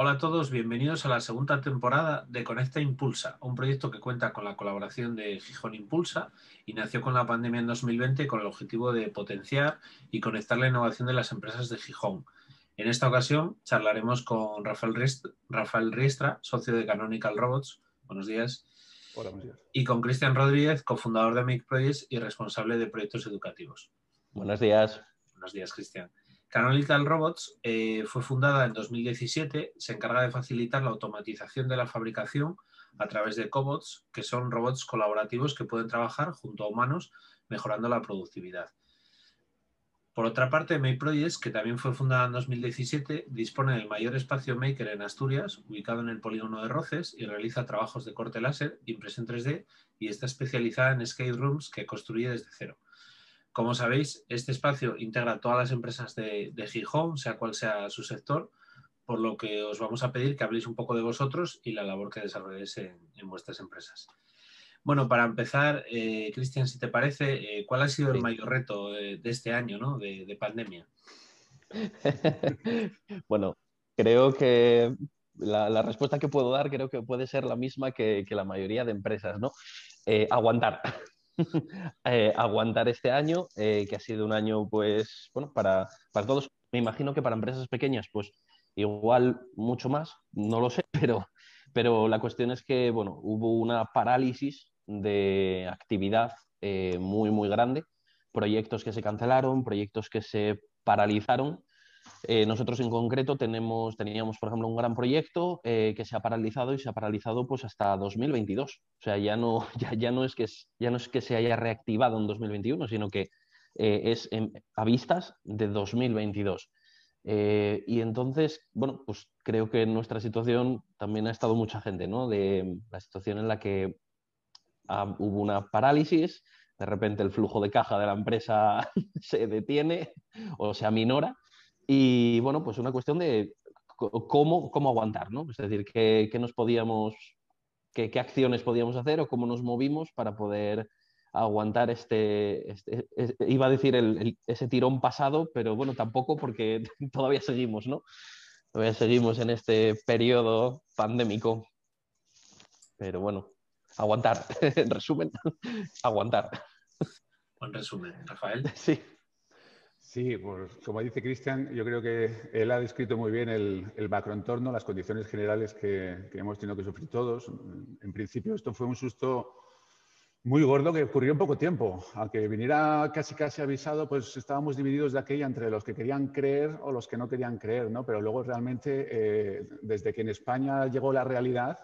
Hola a todos, bienvenidos a la segunda temporada de Conecta Impulsa, un proyecto que cuenta con la colaboración de Gijón Impulsa y nació con la pandemia en 2020 con el objetivo de potenciar y conectar la innovación de las empresas de Gijón. En esta ocasión charlaremos con Rafael Riestra, socio de Canonical Robots. Buenos días. Hola, buenos días. Y con Cristian Rodríguez, cofundador de Make Projects y responsable de proyectos educativos. Buenos días. Buenos días, Cristian. Canonical Robots fue fundada en 2017, se encarga de facilitar la automatización de la fabricación a través de cobots, que son robots colaborativos que pueden trabajar junto a humanos, mejorando la productividad. Por otra parte, Make Projects, que también fue fundada en 2017, dispone del mayor espacio maker en Asturias, ubicado en el polígono de Roces, y realiza trabajos de corte láser, impresión 3D, y está especializada en escape rooms que construye desde cero. Como sabéis, este espacio integra todas las empresas de Gijón, sea cual sea su sector, por lo que os vamos a pedir que habléis un poco de vosotros y la labor que desarrolléis en vuestras empresas. Bueno, para empezar, Cristian, si te parece, ¿cuál ha sido el mayor reto de este año, ¿no? de pandemia? Bueno, creo que la respuesta que puedo dar creo que puede ser la misma que la mayoría de empresas, ¿no? Aguantar. Aguantar este año, que ha sido un año, pues, bueno, para todos. Me imagino que para empresas pequeñas, pues, igual mucho más, no lo sé, pero la cuestión es que, bueno, hubo una parálisis de actividad muy, muy grande, proyectos que se cancelaron, proyectos que se paralizaron. Nosotros en concreto teníamos, por ejemplo, un gran proyecto que se ha paralizado y se ha paralizado pues hasta 2022. O sea, ya no es que se haya reactivado en 2021, sino que es a vistas de 2022. Y entonces, bueno, pues creo que en nuestra situación también ha estado mucha gente, ¿no? De la situación en la que hubo una parálisis, de repente el flujo de caja de la empresa se detiene o se aminora. Y bueno, pues una cuestión de cómo aguantar, ¿no? Es decir, qué acciones podíamos hacer o cómo nos movimos para poder aguantar iba a decir ese tirón pasado, pero bueno, tampoco porque todavía seguimos, ¿no? Todavía seguimos en este periodo pandémico. Pero bueno, aguantar. En resumen, aguantar. Buen resumen, Rafael. Sí. Sí, pues como dice Cristian, yo creo que él ha descrito muy bien el macroentorno, las condiciones generales que hemos tenido que sufrir todos. En principio, esto fue un susto muy gordo que ocurrió en poco tiempo. Aunque viniera casi avisado, pues estábamos divididos de aquella entre los que querían creer o los que no querían creer, ¿no? Pero luego realmente, desde que en España llegó la realidad,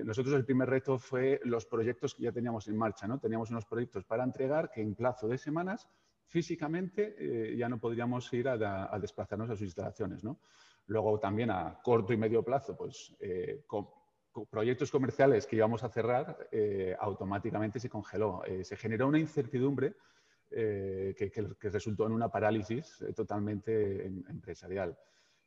nosotros el primer reto fue los proyectos que ya teníamos en marcha, ¿no? Teníamos unos proyectos para entregar que en plazo de semanas físicamente ya no podríamos ir a desplazarnos a sus instalaciones, ¿no? Luego también a corto y medio plazo, pues con proyectos comerciales que íbamos a cerrar, automáticamente se congeló. Se generó una incertidumbre que resultó en una parálisis totalmente empresarial.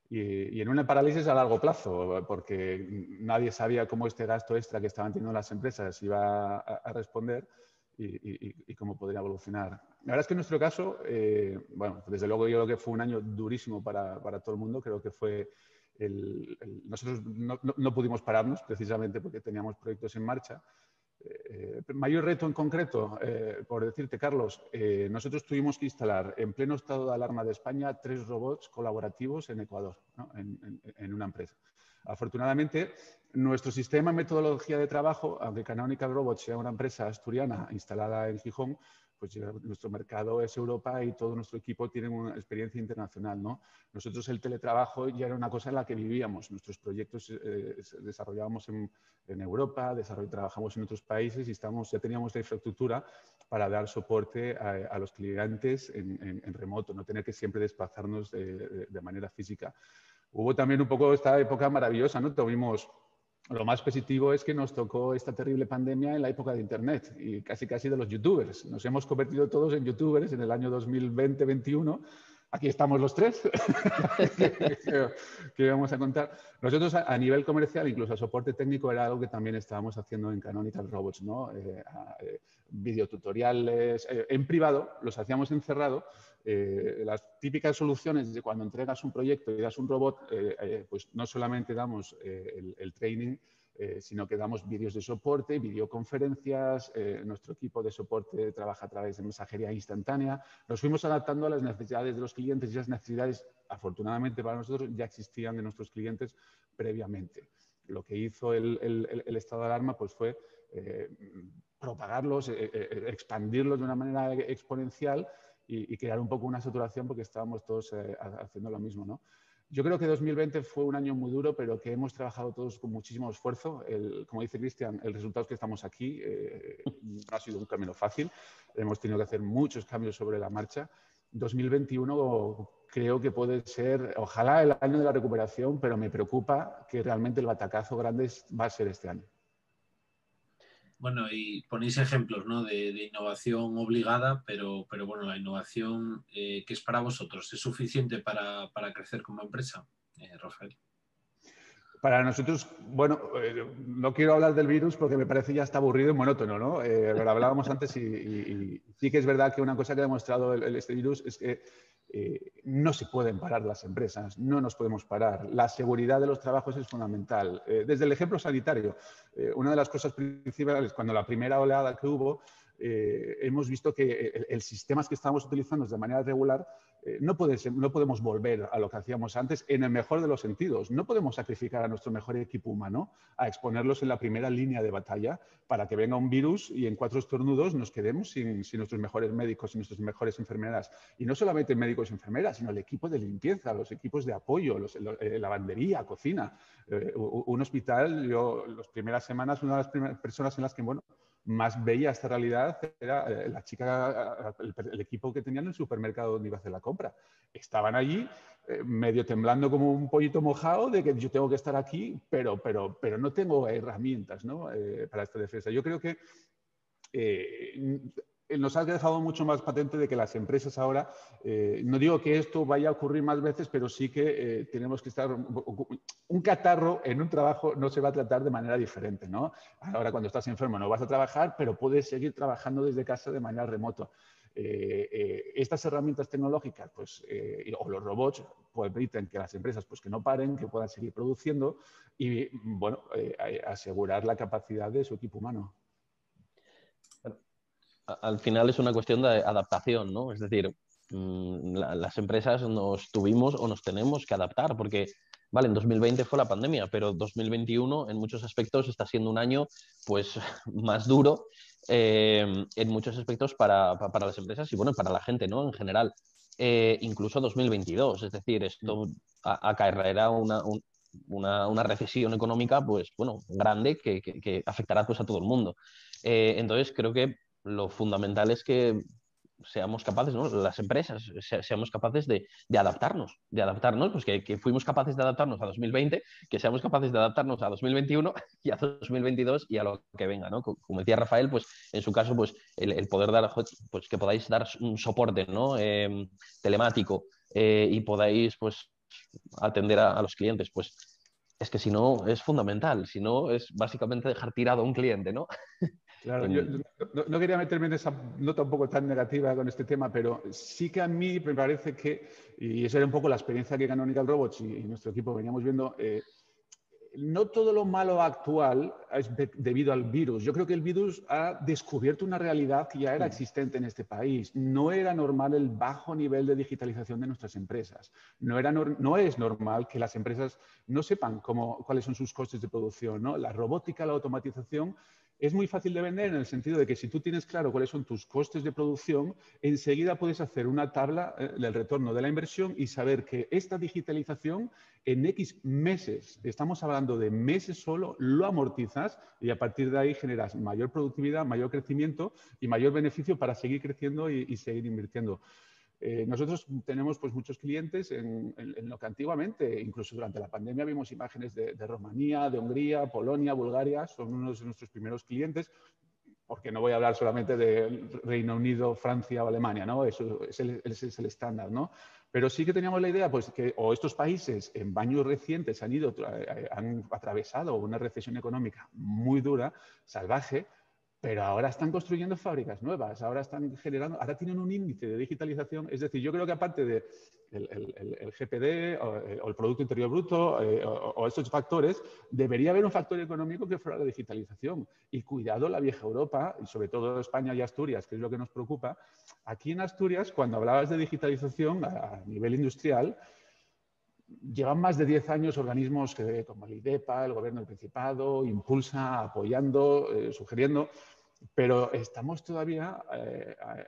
Y en una parálisis a largo plazo, porque nadie sabía cómo este gasto extra que estaban teniendo las empresas iba a responder y cómo podría evolucionar. La verdad es que en nuestro caso, bueno, desde luego yo creo que fue un año durísimo para todo el mundo. Creo que fue nosotros no pudimos pararnos precisamente porque teníamos proyectos en marcha. Mayor reto en concreto, por decirte, Carlos, nosotros tuvimos que instalar en pleno estado de alarma de España 3 robots colaborativos en Ecuador, ¿no? en una empresa. Afortunadamente, nuestro sistema y metodología de trabajo, aunque Canonical Robots sea una empresa asturiana instalada en Gijón, pues nuestro mercado es Europa y todo nuestro equipo tiene una experiencia internacional, ¿no? Nosotros el teletrabajo ya era una cosa en la que vivíamos. Nuestros proyectos desarrollábamos en Europa, trabajamos en otros países y ya teníamos la infraestructura para dar soporte a los clientes en remoto, no tener que siempre desplazarnos de manera física. Hubo también un poco esta época maravillosa, ¿no? Lo más positivo es que nos tocó esta terrible pandemia en la época de Internet y casi de los youtubers. Nos hemos convertido todos en youtubers en el año 2020-2021 aquí estamos los tres que vamos a contar. Nosotros a nivel comercial, incluso a soporte técnico, era algo que también estábamos haciendo en Canonical Robots, ¿no? Videotutoriales, en privado, los hacíamos encerrado. Las típicas soluciones de cuando entregas un proyecto y das un robot, pues no solamente damos el training, sino que damos vídeos de soporte, videoconferencias, nuestro equipo de soporte trabaja a través de mensajería instantánea. Nos fuimos adaptando a las necesidades de los clientes y esas necesidades, afortunadamente para nosotros, ya existían de nuestros clientes previamente. Lo que hizo el estado de alarma pues, fue propagarlos, expandirlos de una manera exponencial y crear un poco una saturación porque estábamos todos haciendo lo mismo, ¿no? Yo creo que 2020 fue un año muy duro, pero que hemos trabajado todos con muchísimo esfuerzo. Como dice Cristian, el resultado es que estamos aquí. No ha sido un camino fácil. Hemos tenido que hacer muchos cambios sobre la marcha. 2021 creo que puede ser, ojalá, el año de la recuperación, pero me preocupa que realmente el batacazo grande va a ser este año. Bueno, y ponéis ejemplos, ¿no? de innovación obligada, pero bueno, la innovación que es para vosotros, ¿es suficiente para crecer como empresa, Rafael? Para nosotros, bueno, no quiero hablar del virus porque me parece ya está aburrido y monótono, ¿no? Lo hablábamos antes y sí que es verdad que una cosa que ha demostrado este virus es que no se pueden parar las empresas, no nos podemos parar. La seguridad de los trabajos es fundamental. Desde el ejemplo sanitario, una de las cosas principales, cuando la primera oleada que hubo, hemos visto que el sistema que estábamos utilizando de manera regular no podemos volver a lo que hacíamos antes en el mejor de los sentidos. No podemos sacrificar a nuestro mejor equipo humano a exponerlos en la primera línea de batalla para que venga un virus y en 4 estornudos nos quedemos sin nuestros mejores médicos y nuestras mejores enfermeras. Y no solamente médicos y enfermeras, sino el equipo de limpieza, los equipos de apoyo, lavandería, cocina. Un hospital, yo las primeras semanas, una de las primeras personas en las que, bueno, más veía esta realidad era la chica, el equipo que tenían en el supermercado donde iba a hacer la compra. Estaban allí medio temblando como un pollito mojado de que yo tengo que estar aquí, pero no tengo herramientas, ¿no? Para esta defensa. Yo creo que nos ha dejado mucho más patente de que las empresas ahora, no digo que esto vaya a ocurrir más veces, pero sí que tenemos que estar, un catarro en un trabajo no se va a tratar de manera diferente, ¿no? Ahora cuando estás enfermo no vas a trabajar, pero puedes seguir trabajando desde casa de manera remota. Estas herramientas tecnológicas pues, o los robots permiten que las empresas pues, que no paren, que puedan seguir produciendo y bueno, asegurar la capacidad de su equipo humano. Al final es una cuestión de adaptación, ¿no? Es decir, las empresas nos tuvimos o nos tenemos que adaptar porque, vale, en 2020 fue la pandemia, pero 2021 en muchos aspectos está siendo un año pues más duro en muchos aspectos para las empresas y, bueno, para la gente, ¿no? En general. Incluso 2022, es decir, esto acarreará una recesión económica, pues, bueno, grande que afectará pues a todo el mundo. Entonces, creo que lo fundamental es que seamos capaces, ¿no? Las empresas, seamos capaces de adaptarnos, pues que fuimos capaces de adaptarnos a 2020, que seamos capaces de adaptarnos a 2021 y a 2022 y a lo que venga, ¿no? Como decía Rafael, pues en su caso, pues el poder dar, pues que podáis dar un soporte, ¿no? Telemático y podáis, pues, atender a los clientes, pues es que si no es fundamental, si no es básicamente dejar tirado a un cliente, ¿no? Claro, yo no quería meterme en esa nota un poco tan negativa con este tema, pero sí que a mí me parece que, y esa era un poco la experiencia que Canonical Robots y nuestro equipo veníamos viendo, no todo lo malo actual es debido al virus. Yo creo que el virus ha descubierto una realidad que ya era existente en este país. No era normal el bajo nivel de digitalización de nuestras empresas. No es normal que las empresas no sepan cuáles son sus costes de producción, ¿no? La robótica, la automatización es muy fácil de vender en el sentido de que si tú tienes claro cuáles son tus costes de producción, enseguida puedes hacer una tabla del retorno de la inversión y saber que esta digitalización en X meses, estamos hablando de meses solo, lo amortizas y a partir de ahí generas mayor productividad, mayor crecimiento y mayor beneficio para seguir creciendo y seguir invirtiendo. Nosotros tenemos pues, muchos clientes en lo que antiguamente, incluso durante la pandemia, vimos imágenes de Rumanía, de Hungría, Polonia, Bulgaria, son unos de nuestros primeros clientes, porque no voy a hablar solamente de Reino Unido, Francia o Alemania, ¿no? Eso es el estándar, ¿no? Pero sí que teníamos la idea, pues, que o estos países en años recientes han atravesado una recesión económica muy dura, salvaje, pero ahora están construyendo fábricas nuevas, ahora están generando, ahora tienen un índice de digitalización. Es decir, yo creo que aparte de el GPD o el Producto Interior Bruto o estos factores, debería haber un factor económico que fuera la digitalización. Y cuidado la vieja Europa, y sobre todo España y Asturias, que es lo que nos preocupa. Aquí en Asturias, cuando hablabas de digitalización a nivel industrial, llevan más de 10 años organismos como el IDEPA, el Gobierno del Principado, Impulsa, apoyando, sugiriendo, pero estamos todavía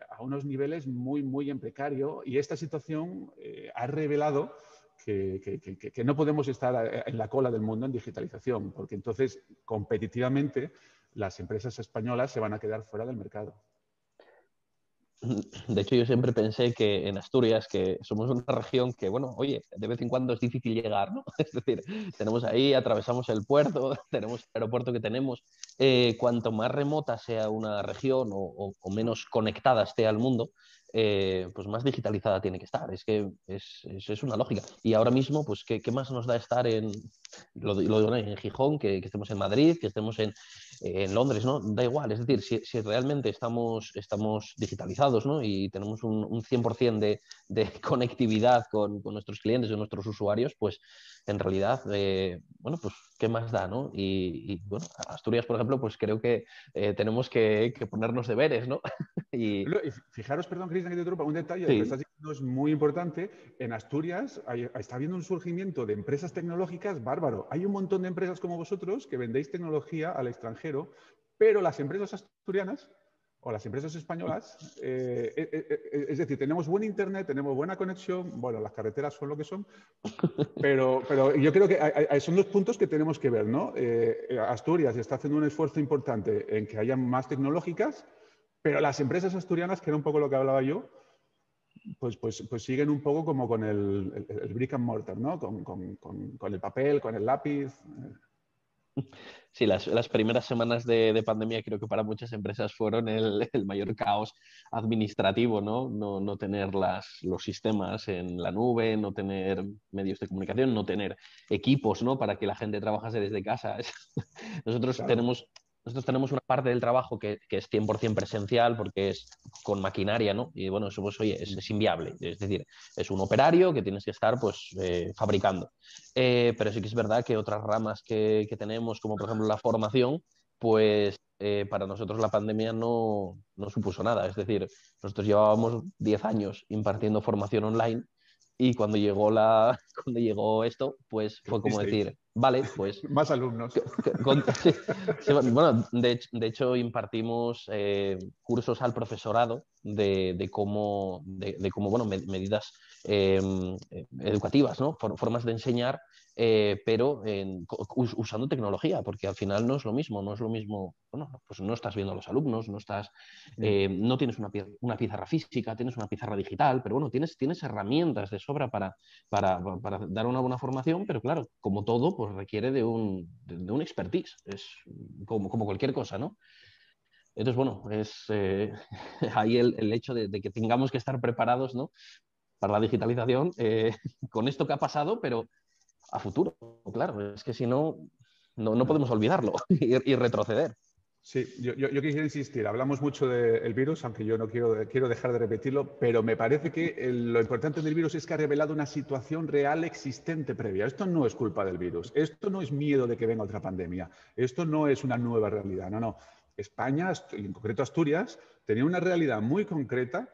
a unos niveles muy, muy en precario, y esta situación ha revelado que no podemos estar en la cola del mundo en digitalización, porque entonces competitivamente las empresas españolas se van a quedar fuera del mercado. De hecho, yo siempre pensé que en Asturias, que somos una región que, bueno, oye, de vez en cuando es difícil llegar, ¿no? Es decir, tenemos ahí, atravesamos el puerto, tenemos el aeropuerto que tenemos. Cuanto más remota sea una región o menos conectada esté al mundo, pues más digitalizada tiene que estar. Es que es una lógica. Y ahora mismo, pues, ¿qué más nos da estar lo digo, en Gijón, que estemos en Madrid, que estemos en Londres, ¿no? Da igual. Es decir, si realmente estamos digitalizados, ¿no? Y tenemos un 100% de conectividad con nuestros clientes y nuestros usuarios, pues en realidad, bueno, pues ¿qué más da, no? Y bueno, Asturias, por ejemplo, pues creo que tenemos que ponernos deberes, ¿no? Y fijaros, perdón, Cristian, que te interrumpa, un detalle, Sí. lo que estás diciendo es muy importante. En Asturias está habiendo un surgimiento de empresas tecnológicas bárbaro. Hay un montón de empresas como vosotros que vendéis tecnología al extranjero, pero las empresas asturianas o las empresas españolas, es decir, tenemos buen internet, tenemos buena conexión, bueno, las carreteras son lo que son, pero yo creo que son dos puntos que tenemos que ver, ¿no? Asturias está haciendo un esfuerzo importante en que haya más tecnológicas, pero las empresas asturianas, que era un poco lo que hablaba yo, pues siguen un poco como con el brick and mortar, ¿no? Con el papel, con el lápiz. Sí, las primeras semanas de pandemia creo que para muchas empresas fueron el mayor caos administrativo, ¿no? No tener los sistemas en la nube, no tener medios de comunicación, no tener equipos, ¿no? Para que la gente trabajase desde casa. Nosotros Claro. tenemos una parte del trabajo que es 100% presencial porque es con maquinaria, ¿no? Y bueno, eso pues, oye, es inviable. Es decir, es un operario que tienes que estar pues fabricando. Pero sí que es verdad que otras ramas que tenemos, como por ejemplo la formación, pues para nosotros la pandemia no supuso nada. Es decir, nosotros llevábamos 10 años impartiendo formación online y cuando llegó, cuando llegó esto, pues fue como decir, vale, pues... Más alumnos. Sí, sí, bueno, de hecho impartimos cursos al profesorado de cómo, bueno, medidas educativas, ¿no? Formas de enseñar, pero usando tecnología, porque al final no es lo mismo, bueno, pues no estás viendo a los alumnos, no tienes una pizarra física, tienes una pizarra digital, pero bueno, tienes herramientas de sobra para dar una buena formación, pero claro, como todo, pues requiere de un expertise, es como cualquier cosa, ¿no? Entonces, bueno, es ahí el hecho de que tengamos que estar preparados, ¿no? Para la digitalización, con esto que ha pasado, pero a futuro, claro, es que si no, no podemos olvidarlo y retroceder. Sí, yo quisiera insistir, hablamos mucho del virus, aunque yo no quiero dejar de repetirlo, pero me parece que lo importante del virus es que ha revelado una situación real existente previa. Esto no es culpa del virus, esto no es miedo de que venga otra pandemia, esto no es una nueva realidad, no. España, y en concreto Asturias, tenía una realidad muy concreta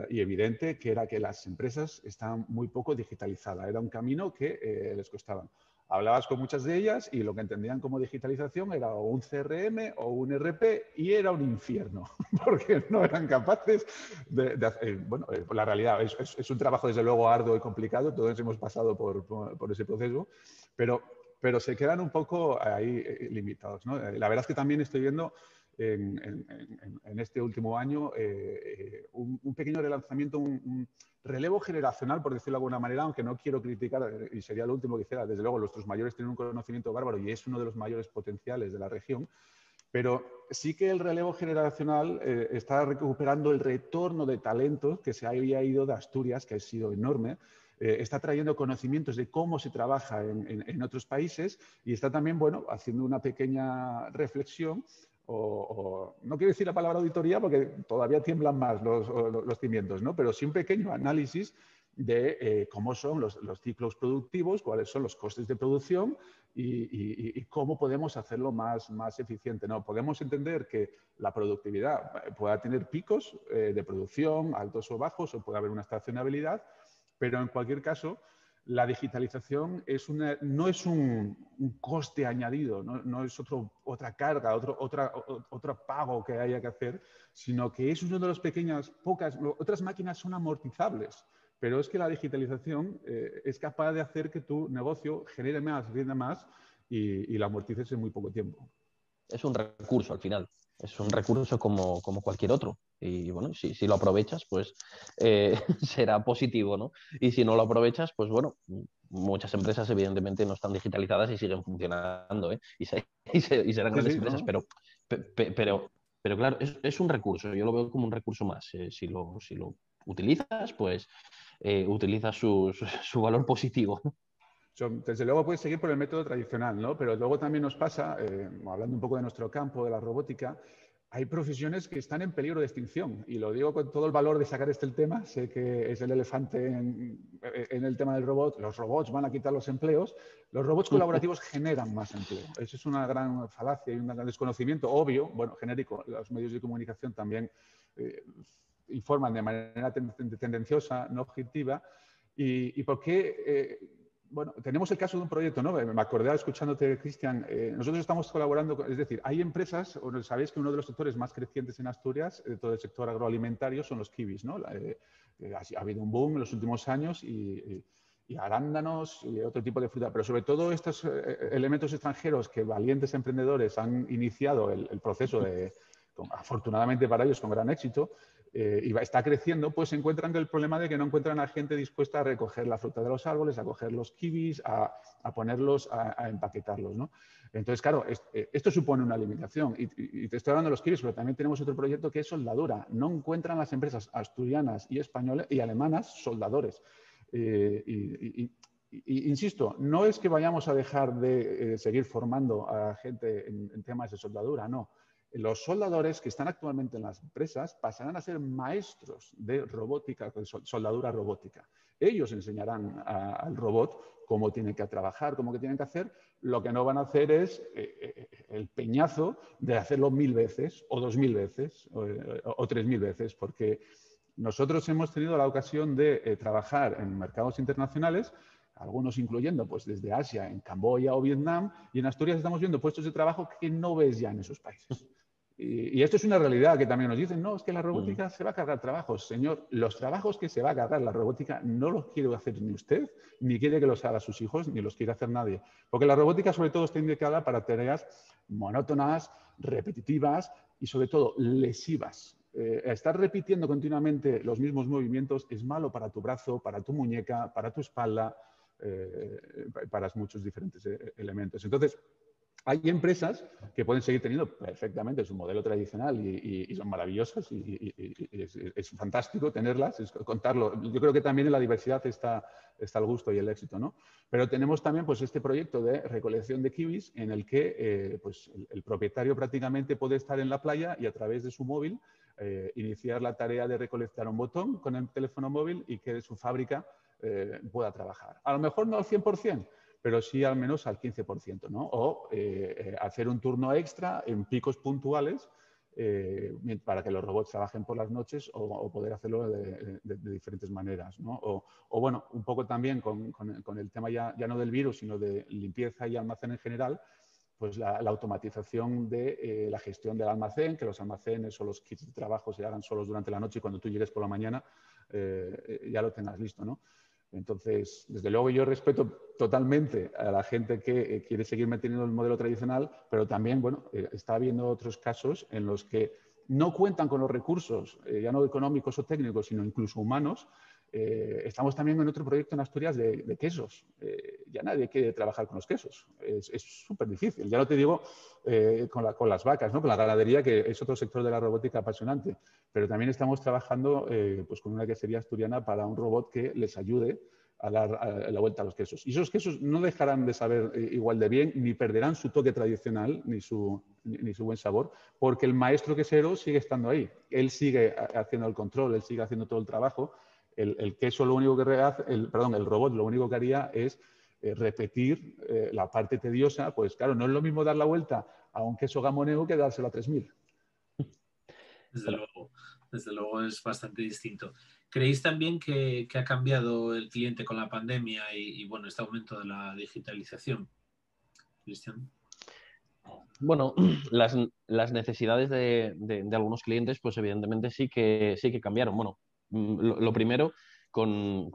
y evidente, que era que las empresas estaban muy poco digitalizadas. Era un camino que les costaba. Hablabas con muchas de ellas y lo que entendían como digitalización era o un CRM o un ERP, y era un infierno, porque no eran capaces de hacer. Bueno, la realidad es un trabajo desde luego arduo y complicado, todos hemos pasado por ese proceso, pero se quedan un poco ahí limitados, ¿no? La verdad es que también estoy viendo en este último año un pequeño relanzamiento, un relevo generacional, por decirlo de alguna manera, aunque no quiero criticar, y sería lo último que hiciera. Desde luego, nuestros mayores tienen un conocimiento bárbaro y es uno de los mayores potenciales de la región, Pero sí que el relevo generacional está recuperando el retorno de talentos que se había ido de Asturias, que ha sido enorme. Está trayendo conocimientos de cómo se trabaja en otros países y está también, bueno, haciendo una pequeña reflexión no quiero decir la palabra auditoría porque todavía tiemblan más los cimientos, ¿no? Pero sí un pequeño análisis de cómo son los ciclos productivos, cuáles son los costes de producción y cómo podemos hacerlo más eficiente, ¿no? Podemos entender que la productividad pueda tener picos de producción, altos o bajos, o puede haber una estacionabilidad, pero en cualquier caso, la digitalización no es un coste añadido, no es otra carga, otro pago que haya que hacer, sino que es una de las otras máquinas son amortizables, pero es que la digitalización es capaz de hacer que tu negocio genere más, rinda más y la amortices en muy poco tiempo. Es un recurso al final, es un recurso como cualquier otro. Y bueno, si lo aprovechas, pues será positivo, ¿no? Y si no lo aprovechas, pues bueno, muchas empresas evidentemente no están digitalizadas y siguen funcionando, ¿eh? Y serán grandes empresas, ¿no? pero claro, es un recurso, yo lo veo como un recurso más. Si lo utilizas, pues utiliza su valor positivo. Desde luego puedes seguir por el método tradicional, ¿no? Pero luego también nos pasa, hablando un poco de nuestro campo, de la robótica, hay profesiones que están en peligro de extinción. Y lo digo con todo el valor de sacar el tema. Sé que es el elefante en el tema del robot. Los robots van a quitar los empleos. Los robots colaborativos generan más empleo. Eso es una gran falacia y un gran desconocimiento obvio, bueno, genérico. Los medios de comunicación también informan de manera tendenciosa, no objetiva. ¿Y por qué? Bueno, tenemos el caso de un proyecto, ¿no? Me acordé escuchándote, Cristian. Nosotros estamos colaborando, es decir, hay empresas, sabéis que uno de los sectores más crecientes en Asturias, de todo el sector agroalimentario, son los kiwis, ¿no? Ha habido un boom en los últimos años y arándanos y otro tipo de fruta, pero sobre todo estos elementos extranjeros que valientes emprendedores han iniciado el proceso afortunadamente para ellos con gran éxito, y está creciendo, pues se encuentran con el problema de que no encuentran a gente dispuesta a recoger la fruta de los árboles, a coger los kiwis, a ponerlos, a empaquetarlos, ¿no? Entonces, claro, esto supone una limitación. Y te estoy hablando de los kiwis, pero también tenemos otro proyecto que es soldadura. No encuentran las empresas asturianas y españolas y alemanas soldadores. Insisto, no es que vayamos a dejar de seguir formando a gente en temas de soldadura, no. Los soldadores que están actualmente en las empresas pasarán a ser maestros de robótica, de soldadura robótica. Ellos enseñarán al robot cómo tiene que trabajar, cómo que tienen que hacer. Lo que no van a hacer es el peñazo de hacerlo 1000 veces o 2000 veces o 3000 veces, porque nosotros hemos tenido la ocasión de trabajar en mercados internacionales, algunos incluyendo pues desde Asia, en Camboya o Vietnam, y en Asturias estamos viendo puestos de trabajo que no ves ya en esos países. Y esto es una realidad que también nos dicen, no, es que la robótica se va a cargar trabajos. Señor, los trabajos que se va a cargar la robótica no los quiere hacer ni usted, ni quiere que los haga sus hijos, ni los quiere hacer nadie. Porque la robótica sobre todo está indicada para tareas monótonas, repetitivas y sobre todo lesivas. Estar repitiendo continuamente los mismos movimientos es malo para tu brazo, para tu muñeca, para tu espalda, para muchos diferentes elementos. Entonces, hay empresas que pueden seguir teniendo perfectamente su modelo tradicional y son maravillosas y es fantástico tenerlas, es contarlo. Yo creo que también en la diversidad está el gusto y el éxito, ¿no? Pero tenemos también pues, este proyecto de recolección de kiwis en el que pues, el propietario prácticamente puede estar en la playa y a través de su móvil iniciar la tarea de recolectar un botón con el teléfono móvil y que su fábrica pueda trabajar. A lo mejor no al 100%, pero sí al menos al 15%, ¿no? O hacer un turno extra en picos puntuales para que los robots trabajen por las noches o poder hacerlo de diferentes maneras, ¿no? O bueno, un poco también con el tema ya no del virus, sino de limpieza y almacén en general, pues la automatización de la gestión del almacén, que los almacenes o los kits de trabajo se hagan solos durante la noche y cuando tú llegues por la mañana ya lo tengas listo, ¿no? Entonces, desde luego yo respeto totalmente a la gente que quiere seguir manteniendo el modelo tradicional, pero también, bueno, está habiendo otros casos en los que no cuentan con los recursos, ya no económicos o técnicos, sino incluso humanos. Estamos también en otro proyecto en Asturias de quesos. ya nadie quiere trabajar con los quesos. Es súper difícil. Ya no te digo con las vacas, ¿no? Con la ganadería, que es otro sector de la robótica apasionante. Pero también estamos trabajando pues con una quesería asturiana para un robot que les ayude a dar la vuelta a los quesos. Y esos quesos no dejarán de saber igual de bien, ni perderán su toque tradicional, ni su buen sabor, porque el maestro quesero sigue estando ahí. Él sigue haciendo el control, él sigue haciendo todo el trabajo. El queso lo único que hace, el robot lo único que haría es repetir la parte tediosa. Pues claro, no es lo mismo dar la vuelta a un queso gamoneo que dárselo a 3000. Desde luego es bastante distinto. ¿Creéis también que ha cambiado el cliente con la pandemia y bueno, este aumento de la digitalización? Cristian. Bueno, las necesidades de algunos clientes, pues evidentemente sí que cambiaron. Bueno, lo primero con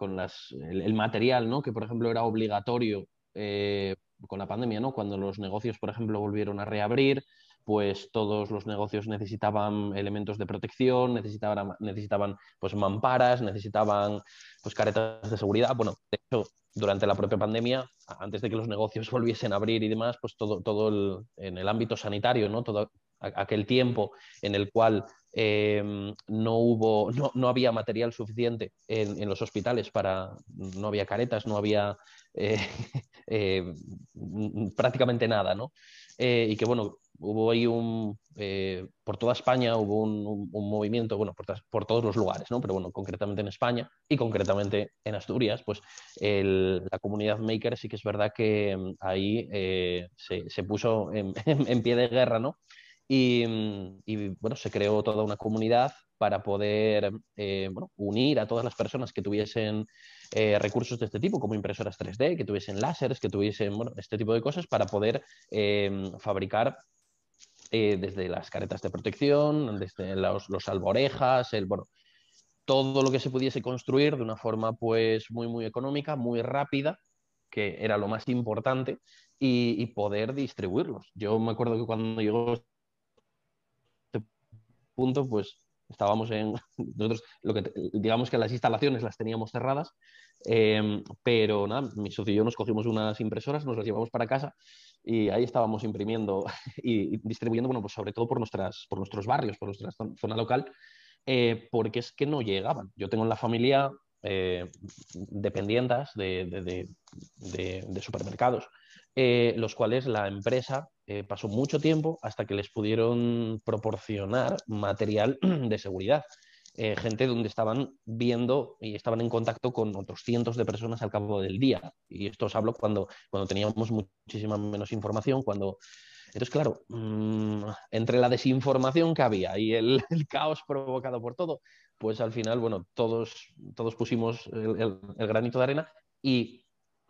el material, ¿no? Que por ejemplo era obligatorio con la pandemia, ¿no? Cuando los negocios, por ejemplo, volvieron a reabrir, pues todos los negocios necesitaban elementos de protección, necesitaban pues mamparas, necesitaban pues caretas de seguridad. Bueno, de hecho, durante la propia pandemia, antes de que los negocios volviesen a abrir y demás, pues todo en el ámbito sanitario, ¿no? Todo aquel tiempo en el cual no había material suficiente en los hospitales no había caretas, no había eh, eh, prácticamente nada, ¿no? Y que bueno, hubo ahí por toda España hubo un movimiento, bueno, por todos los lugares, ¿no? Pero bueno, concretamente en España y concretamente en Asturias, pues la comunidad maker sí que es verdad que ahí se puso en pie de guerra, ¿no? Y bueno, se creó toda una comunidad para poder bueno, unir a todas las personas que tuviesen recursos de este tipo, como impresoras 3D, que tuviesen láseres, que tuviesen bueno, este tipo de cosas, para poder fabricar desde las caretas de protección, desde los salvaorejas, bueno, todo lo que se pudiese construir de una forma pues muy económica, muy rápida, que era lo más importante, y poder distribuirlos. Yo me acuerdo que cuando llegó este punto, pues estábamos nosotros, digamos que las instalaciones las teníamos cerradas, pero nada, mi socio y yo nos cogimos unas impresoras, nos las llevamos para casa y ahí estábamos imprimiendo y distribuyendo, bueno, pues sobre todo por nuestros barrios, por nuestra zona local, porque es que no llegaban. Yo tengo en la familia dependientes de supermercados, los cuales la empresa pasó mucho tiempo hasta que les pudieron proporcionar material de seguridad. Gente donde estaban viendo y estaban en contacto con otros cientos de personas al cabo del día. Y esto os hablo cuando teníamos muchísima menos información, entonces, claro, entre la desinformación que había y el caos provocado por todo, pues al final, bueno, todos pusimos el granito de arena y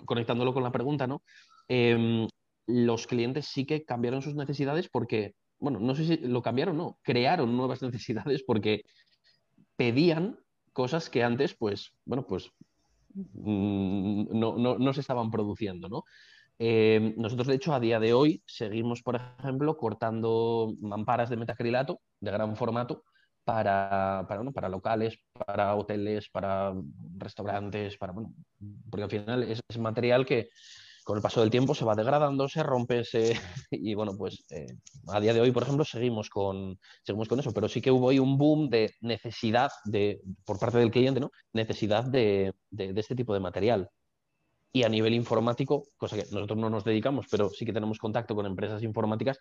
conectándolo con la pregunta, ¿no? Eh, los clientes sí que cambiaron sus necesidades porque, bueno, no sé si lo cambiaron o no, crearon nuevas necesidades porque pedían cosas que antes, pues, bueno, pues no se estaban produciendo, ¿no? Nosotros, de hecho, a día de hoy seguimos, por ejemplo, cortando mamparas de metacrilato de gran formato bueno, para locales, para hoteles, para restaurantes, bueno, porque al final es material que con el paso del tiempo se va degradando, se rompe, y bueno, pues a día de hoy, por ejemplo, seguimos con eso, pero sí que hubo ahí un boom de necesidad por parte del cliente, ¿no? Necesidad de este tipo de material. Y a nivel informático, cosa que nosotros no nos dedicamos, pero sí que tenemos contacto con empresas informáticas,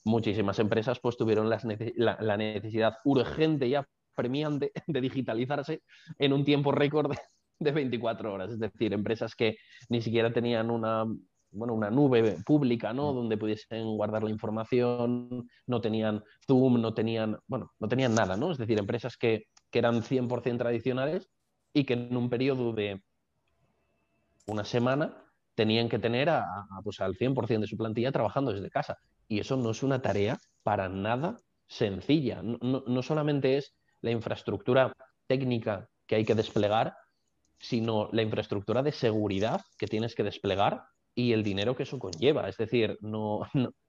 muchísimas empresas pues tuvieron la necesidad urgente y apremiante de digitalizarse en un tiempo récord de 24 horas. Es decir, empresas que ni siquiera tenían una nube pública, ¿no? Donde pudiesen guardar la información, no tenían Zoom, no tenían nada, ¿no? Es decir, empresas que eran 100% tradicionales y que en un periodo de una semana tenían que tener pues al 100% de su plantilla trabajando desde casa. Y eso no es una tarea para nada sencilla. No solamente es la infraestructura técnica que hay que desplegar, sino la infraestructura de seguridad que tienes que desplegar y el dinero que eso conlleva. Es decir, no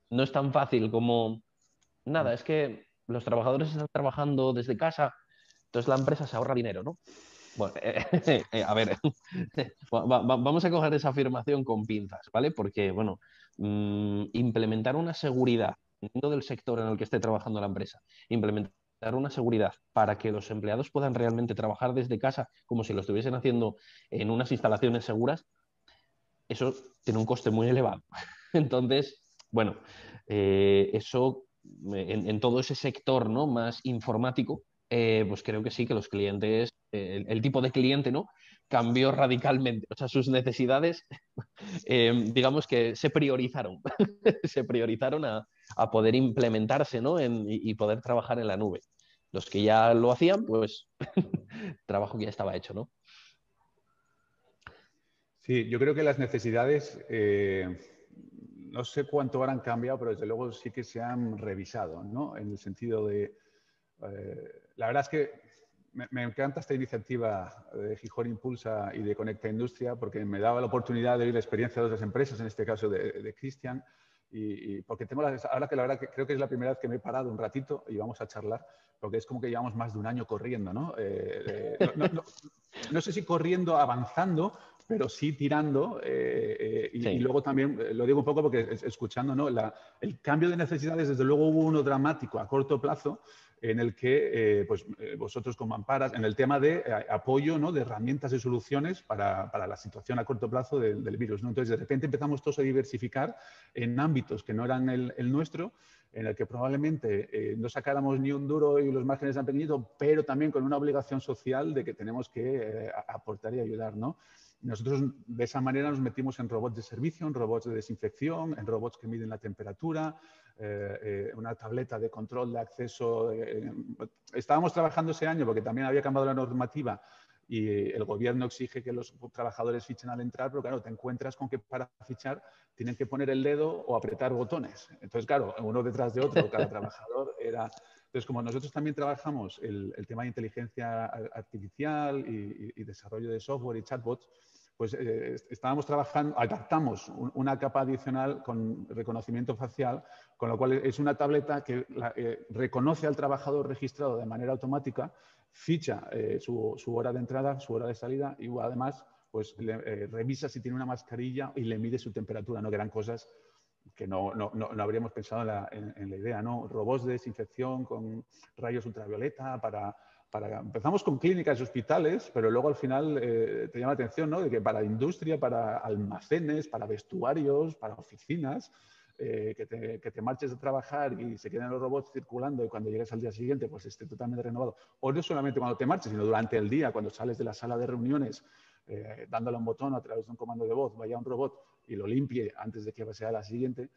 es tan fácil como es que los trabajadores están trabajando desde casa, entonces la empresa se ahorra dinero, ¿no? Bueno, a ver, vamos a coger esa afirmación con pinzas, ¿vale? Porque, bueno, implementar una seguridad, dependiendo del sector en el que esté trabajando la empresa, implementar una seguridad para que los empleados puedan realmente trabajar desde casa como si lo estuviesen haciendo en unas instalaciones seguras, eso tiene un coste muy elevado. Entonces, bueno, eso en todo ese sector, ¿no?, más informático, pues creo que sí, que los clientes, el tipo de cliente, ¿no?, cambió radicalmente. O sea, sus necesidades, digamos que se priorizaron, se priorizaron a poder implementarse, ¿no?, y poder trabajar en la nube. Los que ya lo hacían, pues trabajo que ya estaba hecho, ¿no? Sí, yo creo que las necesidades, no sé cuánto habrán cambiado, pero desde luego sí que se han revisado, ¿no? En el sentido de, la verdad es que me encanta esta iniciativa de Gijón Impulsa y de Conecta Industria, porque me daba la oportunidad de oír la experiencia de otras empresas, en este caso de Cristian, y porque tengo ahora que la verdad que creo que es la primera vez que me he parado un ratito y vamos a charlar, porque es como que llevamos más de un año corriendo, ¿no? No sé si corriendo, avanzando, pero sí tirando. Y Sí. luego también, lo digo un poco porque escuchando, ¿no?, el cambio de necesidades, desde luego hubo uno dramático a corto plazo, en el que vosotros como Amparas, en el tema de apoyo, ¿no?, de herramientas y soluciones para la situación a corto plazo del virus, ¿no? Entonces, de repente empezamos todos a diversificar en ámbitos que no eran el nuestro, en el que probablemente no sacáramos ni un duro y los márgenes eran pequeñitos, pero también con una obligación social de que tenemos que aportar y ayudar, ¿no? Nosotros de esa manera nos metimos en robots de servicio, en robots de desinfección, en robots que miden la temperatura, una tableta de control de acceso. Estábamos trabajando ese año porque también había cambiado la normativa y el gobierno exige que los trabajadores fichen al entrar, pero claro, te encuentras con que para fichar tienen que poner el dedo o apretar botones. Entonces, claro, uno detrás de otro, cada trabajador era... Entonces, como nosotros también trabajamos el tema de inteligencia artificial y desarrollo de software y chatbots, pues estábamos trabajando, adaptamos una capa adicional con reconocimiento facial, con lo cual es una tableta que reconoce al trabajador registrado de manera automática, ficha su hora de entrada, su hora de salida y además pues revisa si tiene una mascarilla y le mide su temperatura, ¿no? Que eran cosas que no habríamos pensado en la idea, ¿no? Robots de desinfección con rayos ultravioleta empezamos con clínicas y hospitales, pero luego al final te llama la atención, ¿no?, de que para industria, para almacenes, para vestuarios, para oficinas, que te marches a trabajar y se queden los robots circulando y cuando llegues al día siguiente pues esté totalmente renovado. O no solamente cuando te marches, sino durante el día, cuando sales de la sala de reuniones, dándole a un botón a través de un comando de voz, vaya un robot y lo limpie antes de que sea la siguiente,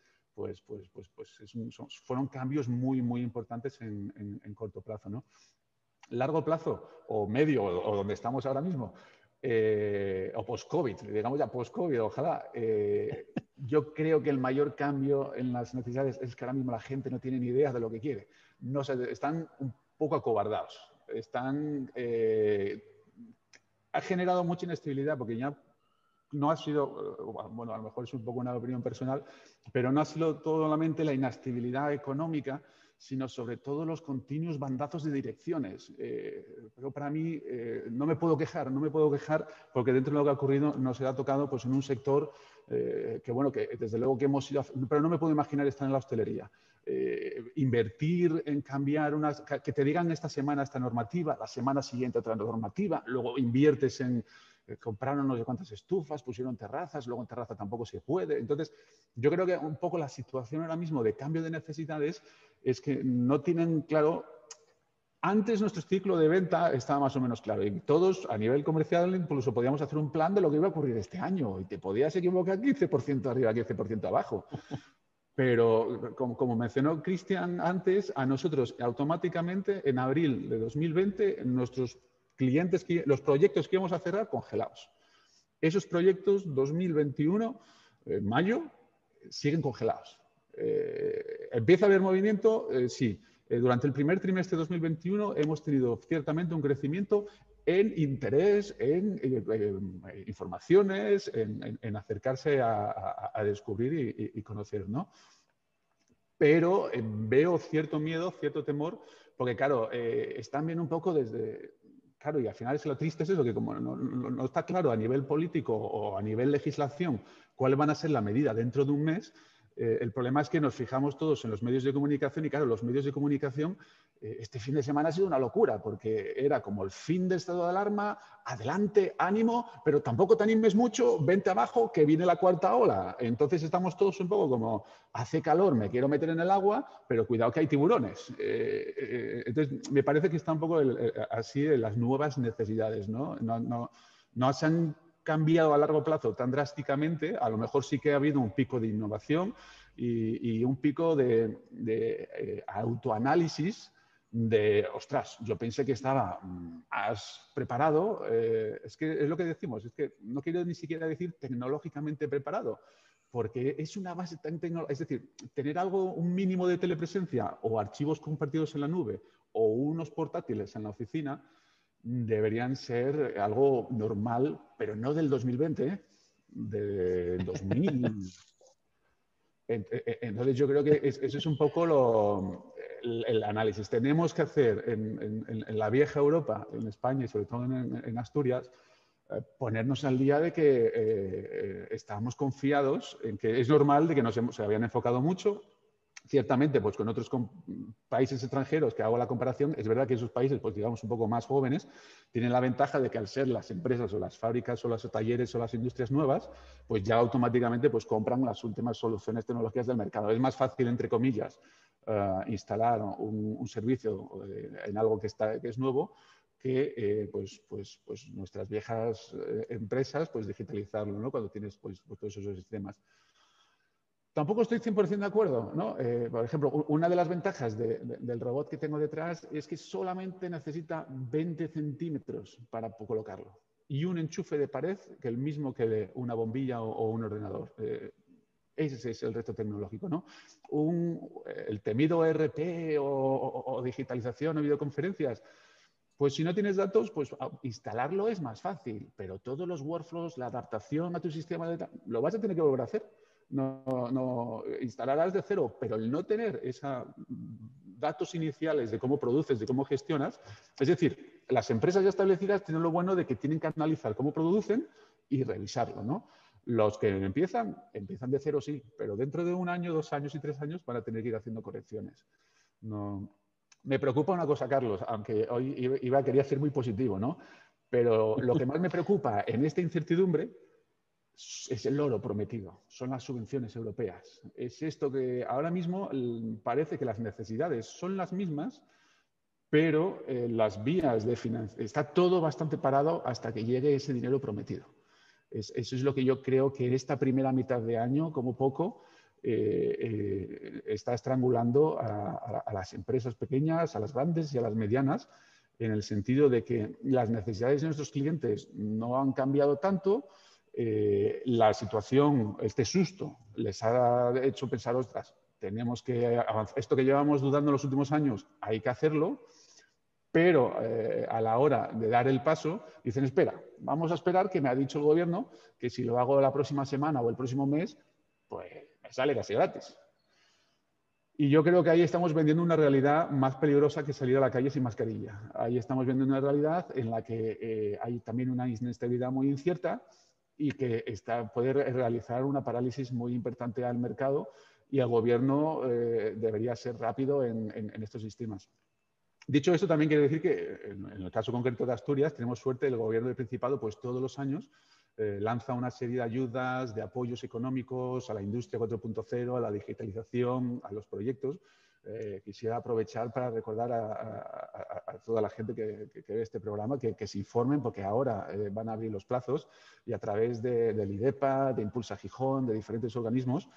fueron cambios muy, muy importantes en corto plazo, ¿no? Largo plazo o medio o donde estamos ahora mismo, o post-COVID, digamos ya post-COVID, ojalá. Yo creo que el mayor cambio en las necesidades es que ahora mismo la gente no tiene ni idea de lo que quiere. No sé, están un poco acobardados. Ha generado mucha inestabilidad porque ya no ha sido, bueno, a lo mejor es un poco una opinión personal, pero no ha sido solamente la inestabilidad económica, sino sobre todo los continuos bandazos de direcciones. Pero para mí no me puedo quejar porque dentro de lo que ha ocurrido nos ha tocado pues, en un sector que, bueno, que desde luego que hemos ido, pero no me puedo imaginar estar en la hostelería. Invertir en cambiar que te digan esta semana esta normativa, la semana siguiente otra normativa, luego inviertes en compraron no sé cuántas estufas, pusieron terrazas, luego en terraza tampoco se puede. Entonces, yo creo que un poco la situación ahora mismo de cambio de necesidades es que no tienen claro. Antes nuestro ciclo de venta estaba más o menos claro y todos a nivel comercial incluso podíamos hacer un plan de lo que iba a ocurrir este año y te podías equivocar 15% arriba, 15% abajo. Pero como mencionó Cristian antes, a nosotros automáticamente en abril de 2020 nuestros clientes, los proyectos que íbamos a cerrar congelados. Esos proyectos 2021, en mayo, siguen congelados. ¿Empieza a haber movimiento? Sí. Durante el primer trimestre de 2021 hemos tenido ciertamente un crecimiento en interés, en informaciones, en acercarse a descubrir y conocer, ¿no? Pero veo cierto miedo, cierto temor, porque claro, es también un poco desde claro, y al final es lo triste es eso, que como no está claro a nivel político o a nivel legislación cuáles van a ser la medida dentro de un mes, el problema es que nos fijamos todos en los medios de comunicación y claro, los medios de comunicación este fin de semana ha sido una locura porque era como el fin del estado de alarma, adelante, ánimo, pero tampoco te animes mucho, vente abajo que viene la cuarta ola. Entonces estamos todos un poco como, hace calor, me quiero meter en el agua, pero cuidado que hay tiburones. Entonces me parece que está un poco así de las nuevas necesidades, ¿no? No se han cambiado a largo plazo tan drásticamente, a lo mejor sí que ha habido un pico de innovación y un pico de autoanálisis de, ostras, yo pensé que estaba más preparado, es que es lo que decimos, es que no quiero ni siquiera decir tecnológicamente preparado, porque es una base tan tecnológica, es decir, tener algo, un mínimo de telepresencia o archivos compartidos en la nube o unos portátiles en la oficina, deberían ser algo normal, pero no del 2020, de 2000. Entonces yo creo que eso es un poco el análisis. Tenemos que hacer en la vieja Europa, en España y sobre todo en Asturias, ponernos al día de que estábamos confiados en que es normal de que se habían enfocado mucho. Ciertamente, pues con otros países extranjeros que hago la comparación, es verdad que esos países, pues digamos un poco más jóvenes, tienen la ventaja de que al ser las empresas o las fábricas o los talleres o las industrias nuevas, pues ya automáticamente pues compran las últimas soluciones tecnológicas del mercado. Es más fácil, entre comillas, instalar un servicio en algo que es nuevo que pues nuestras viejas empresas, pues digitalizarlo, ¿no? Cuando tienes pues todos esos sistemas. Tampoco estoy 100% de acuerdo, ¿no? Por ejemplo, una de las ventajas del robot que tengo detrás es que solamente necesita 20 centímetros para colocarlo y un enchufe de pared que el mismo que de una bombilla o un ordenador. Ese es el reto tecnológico, ¿no? El temido ERP o digitalización o videoconferencias, pues si no tienes datos, pues instalarlo es más fácil, pero todos los workflows, la adaptación a tu sistema de datos, lo vas a tener que volver a hacer. No instalarás de cero, pero el no tener esos datos iniciales de cómo produces, de cómo gestionas, es decir, las empresas ya establecidas tienen lo bueno de que tienen que analizar cómo producen y revisarlo, ¿no? Los que empiezan de cero sí, pero dentro de 1 año, 2 años y 3 años van a tener que ir haciendo correcciones. No. Me preocupa una cosa, Carlos, aunque hoy quería ser muy positivo, ¿no? Pero lo que más me preocupa en esta incertidumbre es el oro prometido, son las subvenciones europeas. Es esto que ahora mismo parece que las necesidades son las mismas, pero las vías de financiación, está todo bastante parado hasta que llegue ese dinero prometido. Eso es lo que yo creo que en esta primera mitad de año, como poco, está estrangulando a las empresas pequeñas, a las grandes y a las medianas, en el sentido de que las necesidades de nuestros clientes no han cambiado tanto. La situación, este susto, les ha hecho pensar, ostras, tenemos que avanzar. Esto que llevamos dudando en los últimos años, hay que hacerlo, pero a la hora de dar el paso, dicen, espera, vamos a esperar que me ha dicho el gobierno que si lo hago la próxima semana o el próximo mes, pues me sale casi gratis. Y yo creo que ahí estamos vendiendo una realidad más peligrosa que salir a la calle sin mascarilla. Ahí estamos viendo una realidad en la que hay también una inestabilidad muy incierta y que puede realizar una parálisis muy importante al mercado y el gobierno debería ser rápido en estos sistemas. Dicho esto, también quiero decir que en el caso concreto de Asturias tenemos suerte, el gobierno del Principado pues todos los años lanza una serie de ayudas, de apoyos económicos a la industria 4.0, a la digitalización, a los proyectos. Quisiera aprovechar para recordar a toda la gente que ve este programa que se informen porque ahora van a abrir los plazos y a través del IDEPA, de Impulsa Gijón, de diferentes organismos,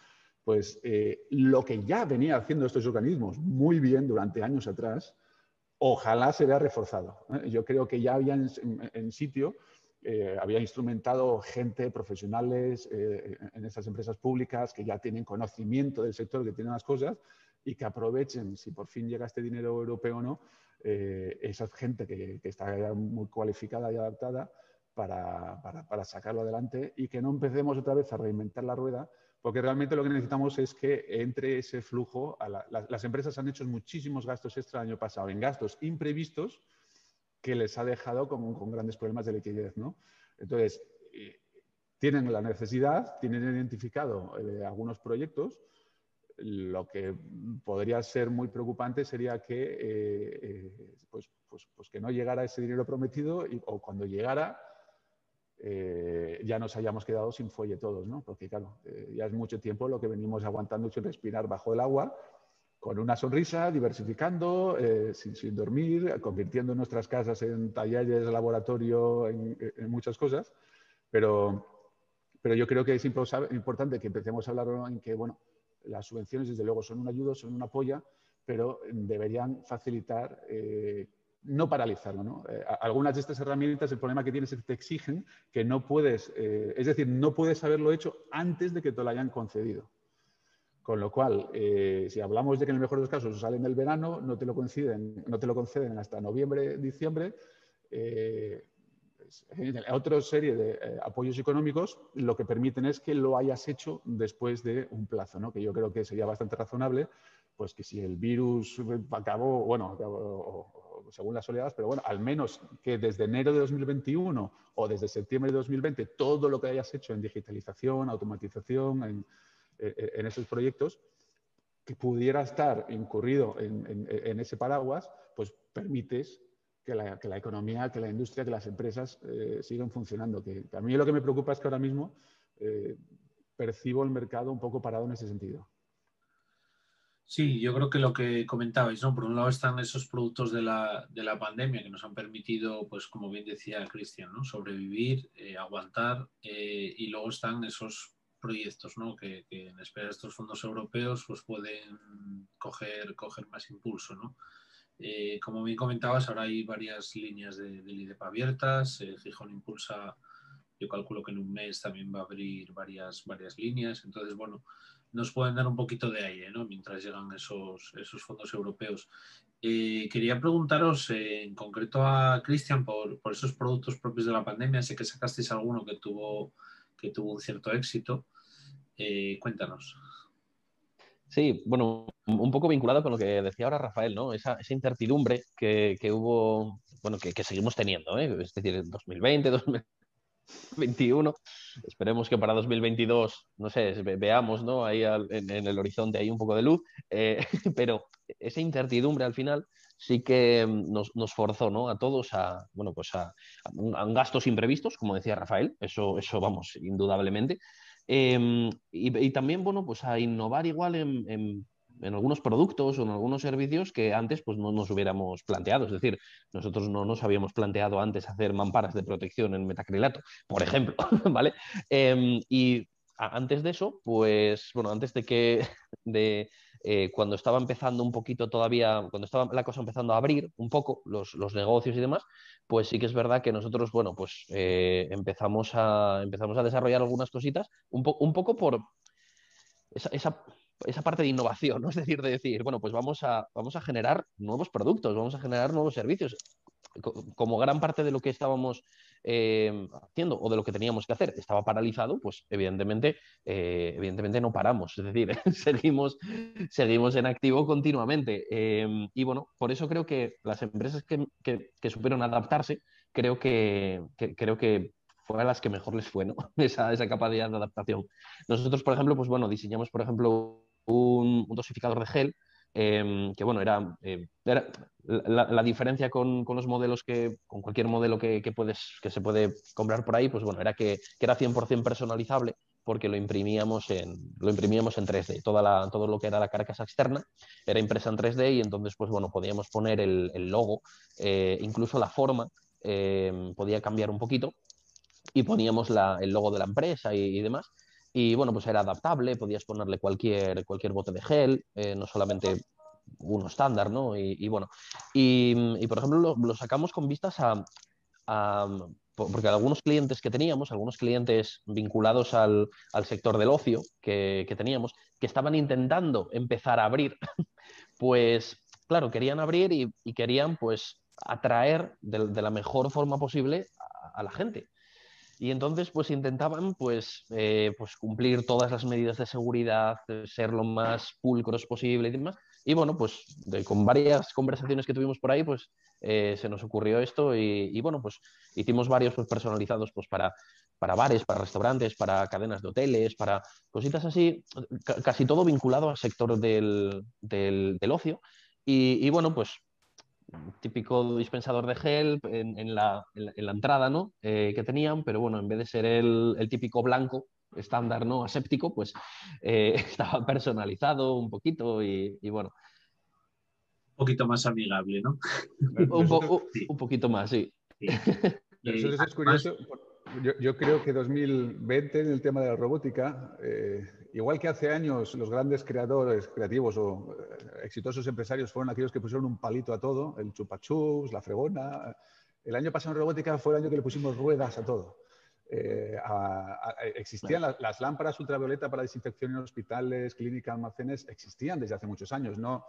pues lo que ya venía haciendo estos organismos muy bien durante años atrás, ojalá se vea reforzado. Yo creo que ya había en sitio, había instrumentado gente, profesionales en estas empresas públicas que ya tienen conocimiento del sector, que tienen las cosas y que aprovechen, si por fin llega este dinero europeo o no, esa gente que está muy cualificada y adaptada para sacarlo adelante y que no empecemos otra vez a reinventar la rueda, porque realmente lo que necesitamos es que entre ese flujo. Las empresas han hecho muchísimos gastos extra el año pasado en gastos imprevistos que les ha dejado con grandes problemas de liquidez, ¿no? Entonces, tienen la necesidad, tienen identificado algunos proyectos. Lo que podría ser muy preocupante sería que, pues que no llegara ese dinero prometido o cuando llegara ya nos hayamos quedado sin fuelle todos, ¿no? Porque claro, ya es mucho tiempo lo que venimos aguantando sin respirar bajo el agua, con una sonrisa, diversificando, sin dormir, convirtiendo nuestras casas en talleres, laboratorio, en muchas cosas, pero yo creo que es importante que empecemos a hablar en que, bueno, las subvenciones, desde luego, son un ayudo, son una apoya, pero deberían facilitar, no paralizarlo, ¿no? Algunas de estas herramientas, el problema que tienes es que te exigen que no puedes, es decir, no puedes haberlo hecho antes de que te lo hayan concedido. Con lo cual, si hablamos de que en el mejor de los casos sale en el verano, no te lo conceden hasta noviembre, diciembre, otra serie de apoyos económicos lo que permiten es que lo hayas hecho después de un plazo, ¿no? Que yo creo que sería bastante razonable, pues que si el virus acabó, según las oleadas, pero bueno, al menos que desde enero de 2021 o desde septiembre de 2020 todo lo que hayas hecho en digitalización, automatización, en esos proyectos, que pudiera estar incurrido en ese paraguas, pues permites que la economía, que la industria, que las empresas sigan funcionando. Que a mí lo que me preocupa es que ahora mismo percibo el mercado un poco parado en ese sentido. Sí, yo creo que lo que comentabais, ¿no? Por un lado están esos productos de la pandemia que nos han permitido, pues como bien decía Cristian, ¿no? Sobrevivir, aguantar, y luego están esos proyectos, ¿no? Que en espera de estos fondos europeos pues pueden coger más impulso, ¿no? Como bien comentabas, ahora hay varias líneas del IDEP abiertas. Gijón impulsa, yo calculo que en un mes también va a abrir varias líneas. Entonces, bueno, nos pueden dar un poquito de aire, ¿no? Mientras llegan esos fondos europeos. Quería preguntaros en concreto a Cristian por esos productos propios de la pandemia. Sé que sacasteis alguno que tuvo un cierto éxito. Cuéntanos. Sí, bueno, un poco vinculado con lo que decía ahora Rafael, ¿no? Esa incertidumbre que hubo, bueno, que seguimos teniendo, ¿eh? Es decir, en 2020, 2021, esperemos que para 2022, no sé, veamos, ¿no? Ahí en el horizonte hay un poco de luz, pero esa incertidumbre al final sí que nos forzó, ¿no? A todos bueno, pues a gastos imprevistos, como decía Rafael, eso vamos, indudablemente. Y también, bueno, pues a innovar igual en algunos productos o en algunos servicios que antes pues no nos hubiéramos planteado. Es decir, nosotros no nos habíamos planteado antes hacer mamparas de protección en metacrilato, por ejemplo, ¿vale? Y antes de eso, pues, bueno, antes de que, cuando estaba empezando un poquito todavía, cuando estaba la cosa empezando a abrir un poco los negocios y demás, pues sí que es verdad que nosotros, bueno, pues empezamos a desarrollar algunas cositas, un poco por esa parte de innovación, ¿no? Es decir, de decir, bueno, pues vamos a generar nuevos productos, vamos a generar nuevos servicios. Como gran parte de lo que estábamos haciendo o de lo que teníamos que hacer estaba paralizado, pues evidentemente no paramos, es decir, seguimos en activo continuamente. Y bueno, por eso creo que las empresas que supieron adaptarse, creo que fue a las que mejor les fue, ¿no? Esa capacidad de adaptación. Nosotros, por ejemplo, pues bueno, diseñamos, por ejemplo, un dosificador de gel que bueno, era la diferencia con los modelos con cualquier modelo que se puede comprar por ahí, pues bueno, era que era 100% personalizable porque lo imprimíamos en 3D. Todo lo que era la carcasa externa era impresa en 3D y entonces, pues bueno, podíamos poner el logo, incluso la forma podía cambiar un poquito y poníamos el logo de la empresa y demás. Y bueno, pues era adaptable, podías ponerle cualquier bote de gel, no solamente uno estándar, ¿no? Y bueno, y por ejemplo lo sacamos con vistas porque algunos clientes que teníamos, algunos clientes vinculados al sector del ocio que teníamos, que estaban intentando empezar a abrir, pues claro, querían abrir y querían pues atraer de la mejor forma posible a la gente. Y entonces, pues intentaban pues cumplir todas las medidas de seguridad, ser lo más pulcros posible y demás, Y bueno, pues con varias conversaciones que tuvimos por ahí, pues se nos ocurrió esto y bueno, pues hicimos varios pues, personalizados pues, para bares, para restaurantes, para cadenas de hoteles, para cositas así, casi todo vinculado al sector del ocio. Y bueno, pues típico dispensador de gel en la entrada, ¿no? Que tenían, pero bueno, en vez de ser el típico blanco estándar, ¿no? Aséptico, pues estaba personalizado un poquito y bueno, Un poquito más amigable, ¿no? Nosotros, Sí, un poquito más, sí. sí. de nosotros es Además, curioso, yo creo que 2020 en el tema de la robótica, igual que hace años los grandes creadores creativos o exitosos empresarios fueron aquellos que pusieron un palito a todo, el chupachups, la fregona. El año pasado en robótica fue el año que le pusimos ruedas a todo. Existían las lámparas ultravioleta para desinfección en hospitales, clínicas, almacenes, existían desde hace muchos años, ¿no?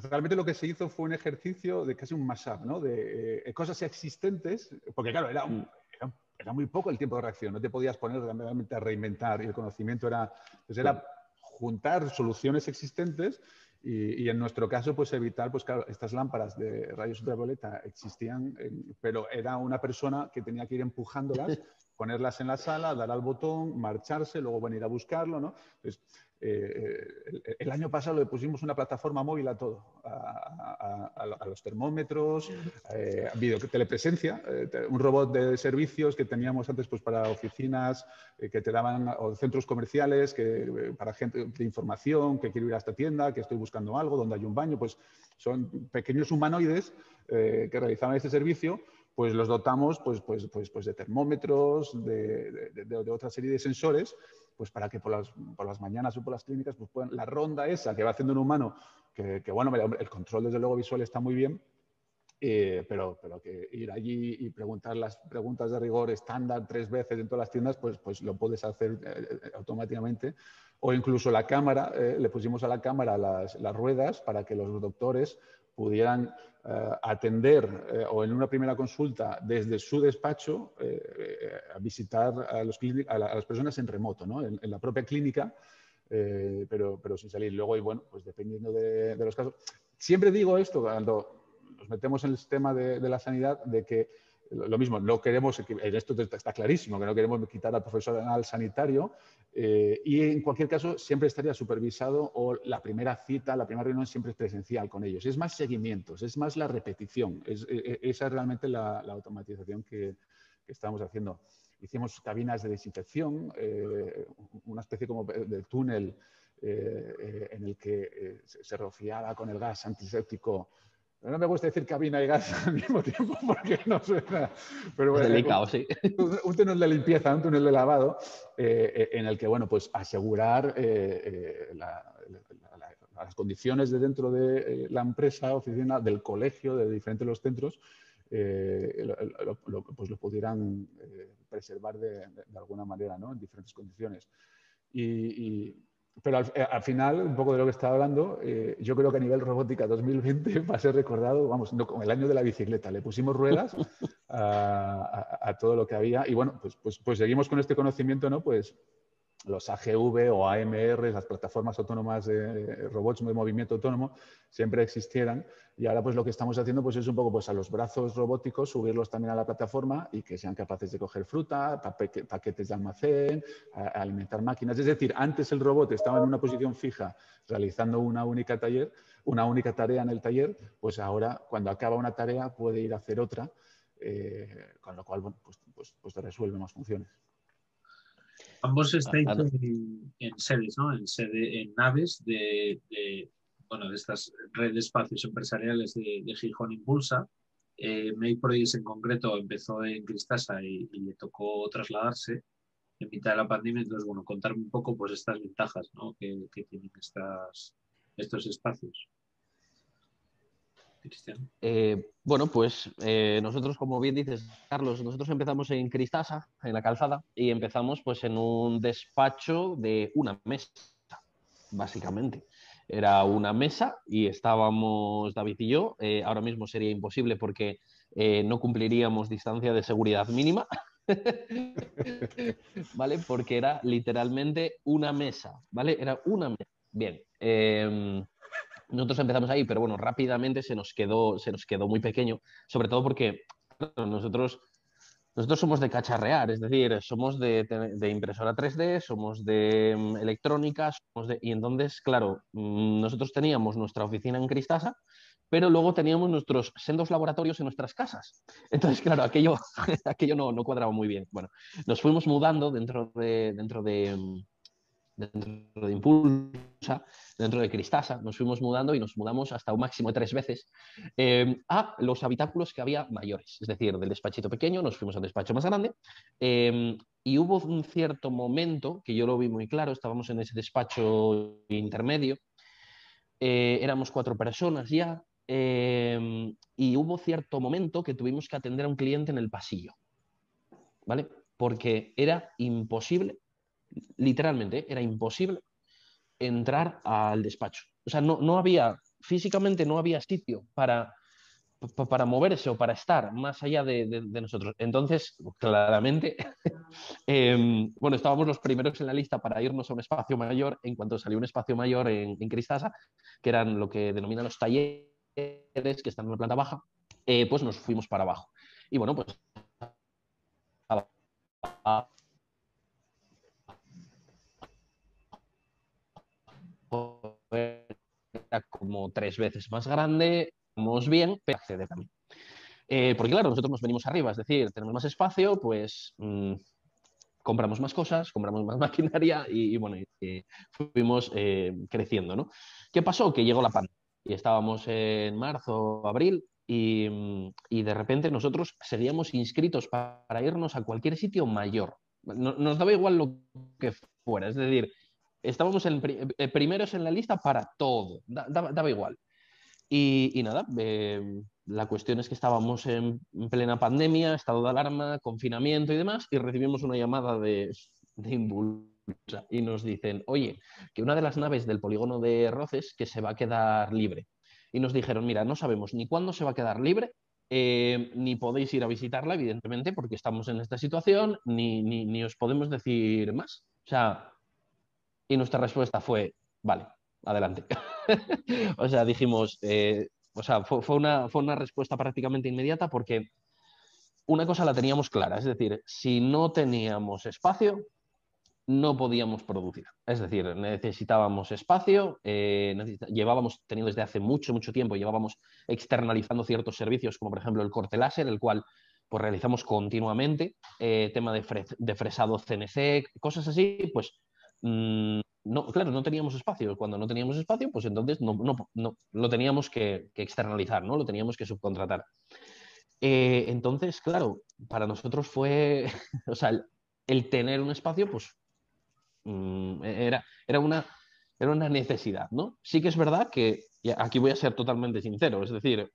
Realmente lo que se hizo fue un ejercicio de casi un mashup, ¿no? De cosas existentes, porque claro, era muy poco el tiempo de reacción, no te podías poner realmente a reinventar y el conocimiento era, pues era juntar soluciones existentes y en nuestro caso, pues evitar, pues claro, estas lámparas de rayos ultravioleta existían, pero era una persona que tenía que ir empujándolas, ponerlas en la sala, dar al botón, marcharse, luego venir a buscarlo, ¿no? Entonces, el año pasado le pusimos una plataforma móvil a todo, a los termómetros, telepresencia, un robot de servicios que teníamos antes pues, para oficinas que te daban, o centros comerciales, para gente de información, que quiero ir a esta tienda, que estoy buscando algo, donde hay un baño, pues son pequeños humanoides que realizaban este servicio. Pues los dotamos pues de termómetros, de otra serie de sensores, pues para que por las mañanas o por las clínicas pues puedan, la ronda esa que va haciendo un humano, que bueno, el control desde luego visual está muy bien, pero que ir allí y preguntar las preguntas de rigor estándar 3 veces en todas las tiendas, pues lo puedes hacer automáticamente. O incluso la cámara, le pusimos a la cámara las ruedas para que los doctores pudieran atender o en una primera consulta desde su despacho a visitar a las personas en remoto, ¿no? En la propia clínica, pero sin salir. Luego, y bueno, pues dependiendo de los casos. Siempre digo esto cuando nos metemos en el sistema de la sanidad, de que lo mismo, no queremos, en esto está clarísimo, que no queremos quitar al profesional sanitario y en cualquier caso siempre estaría supervisado o la primera cita, la primera reunión siempre es presencial con ellos. Es más seguimientos, es más la repetición, esa es realmente la automatización que estamos haciendo. Hicimos cabinas de desinfección, una especie como de túnel en el que se rociaba con el gas antiséptico. No me gusta decir cabina y gas al mismo tiempo porque no suena. Pero Es bueno, delicado, sí. un túnel de limpieza, un túnel de lavado, en el que, bueno, pues asegurar las condiciones de dentro de la empresa, oficina, del colegio, de diferentes los centros, pues lo pudieran preservar de alguna manera, ¿no? En diferentes condiciones. Pero al final, un poco de lo que estaba hablando, yo creo que a nivel robótica 2020 va a ser recordado, vamos, no, como el año de la bicicleta. Le pusimos ruedas a todo lo que había y bueno, pues seguimos con este conocimiento, ¿no? Pues los AGV o AMR, las plataformas autónomas de robots de movimiento autónomo, siempre existieran. Y ahora pues lo que estamos haciendo pues es un poco pues a los brazos robóticos subirlos también a la plataforma y que sean capaces de coger fruta, paquetes de almacén, alimentar máquinas. Es decir, antes el robot estaba en una posición fija realizando una única tarea en el taller, pues ahora cuando acaba una tarea puede ir a hacer otra, con lo cual bueno, pues te resuelve más funciones. Ambos estáis en sedes, ¿no? En naves bueno, de estas redes de espacios empresariales de Gijón Impulsa. Make Projects en concreto empezó en Cristasa y le tocó trasladarse en mitad de la pandemia. Entonces, bueno, contarme un poco pues estas ventajas, ¿no? que tienen estos espacios. Cristian. Bueno, pues nosotros, como bien dices, Carlos, nosotros empezamos en Cristasa, en la calzada, y empezamos pues en un despacho de una mesa, básicamente. Era una mesa y estábamos David y yo. Ahora mismo sería imposible porque no cumpliríamos distancia de seguridad mínima. ¿Vale? Porque era literalmente una mesa, ¿vale? Era una mesa. Bien. Nosotros empezamos ahí, pero bueno, rápidamente se nos quedó muy pequeño, sobre todo porque claro, nosotros somos de cacharrear, es decir, somos de impresora 3D, somos de electrónica, y entonces, claro, nosotros teníamos nuestra oficina en Cristasa, pero luego teníamos nuestros sendos laboratorios en nuestras casas. Entonces, claro, aquello, aquello no cuadraba muy bien. Bueno, nos fuimos mudando dentro de Impulsa, dentro de Cristasa, nos fuimos mudando y nos mudamos hasta un máximo de 3 veces a los habitáculos que había mayores. Es decir, del despachito pequeño nos fuimos al despacho más grande y hubo un cierto momento que yo lo vi muy claro, estábamos en ese despacho intermedio, éramos 4 personas ya y hubo cierto momento que tuvimos que atender a un cliente en el pasillo, ¿vale? Porque era imposible, literalmente, era imposible entrar al despacho. O sea, no había, físicamente no había sitio para moverse o para estar más allá de nosotros. Entonces, claramente, bueno, estábamos los primeros en la lista para irnos a un espacio mayor. En cuanto salió un espacio mayor en Cristasa, que eran lo que denominan los talleres, que están en la planta baja, pues nos fuimos para abajo. Y bueno, pues era como 3 veces más grande, vamos bien, pero acceder también. Porque claro, nosotros nos venimos arriba, es decir, tenemos más espacio, pues compramos más cosas, compramos más maquinaria y bueno, fuimos creciendo, ¿no? ¿Qué pasó? Que llegó la pandemia y estábamos en marzo, abril y de repente nosotros seguíamos inscritos para irnos a cualquier sitio mayor. Nos daba igual lo que fuera, es decir, estábamos primeros en la lista para todo, daba igual. Y nada, la cuestión es que estábamos en plena pandemia, estado de alarma, confinamiento y demás, y recibimos una llamada de Impulsa y nos dicen, oye, que una de las naves del polígono de Roces que se va a quedar libre. Y nos dijeron, mira, no sabemos ni cuándo se va a quedar libre, ni podéis ir a visitarla, evidentemente, porque estamos en esta situación, ni os podemos decir más. O sea, y nuestra respuesta fue, vale, adelante. O sea, dijimos, o sea, fue una respuesta prácticamente inmediata porque una cosa la teníamos clara, es decir, si no teníamos espacio, no podíamos producir. Es decir, necesitábamos espacio, llevábamos teniendo desde hace mucho, mucho tiempo, llevábamos externalizando ciertos servicios, como por ejemplo el corte láser, el cual pues realizamos continuamente, tema de fresado CNC, cosas así, pues no, claro, no teníamos espacio. Cuando no teníamos espacio, pues entonces no lo teníamos que externalizar, ¿no? Lo teníamos que subcontratar. Entonces, claro, para nosotros fue, o sea, el tener un espacio, pues era era una necesidad, ¿no? Sí que es verdad que, y aquí voy a ser totalmente sincero, es decir,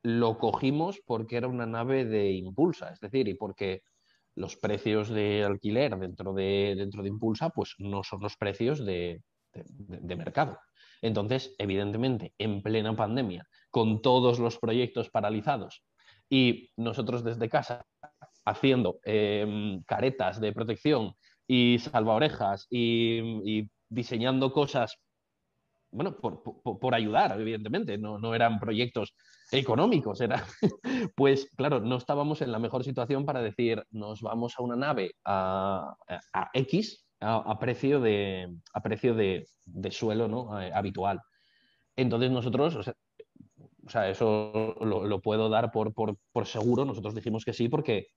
lo cogimos porque era una nave de Impulsa, es decir, y porque los precios de alquiler dentro de Impulsa pues no son los precios de mercado. Entonces, evidentemente, en plena pandemia, con todos los proyectos paralizados y nosotros desde casa haciendo caretas de protección y salvaorejas y diseñando cosas, bueno, por ayudar, evidentemente, no eran proyectos económicos, era, pues claro, no estábamos en la mejor situación para decir, nos vamos a una nave a X a precio de suelo, ¿no? Habitual. Entonces nosotros, o sea, eso lo puedo dar por seguro, nosotros dijimos que sí porque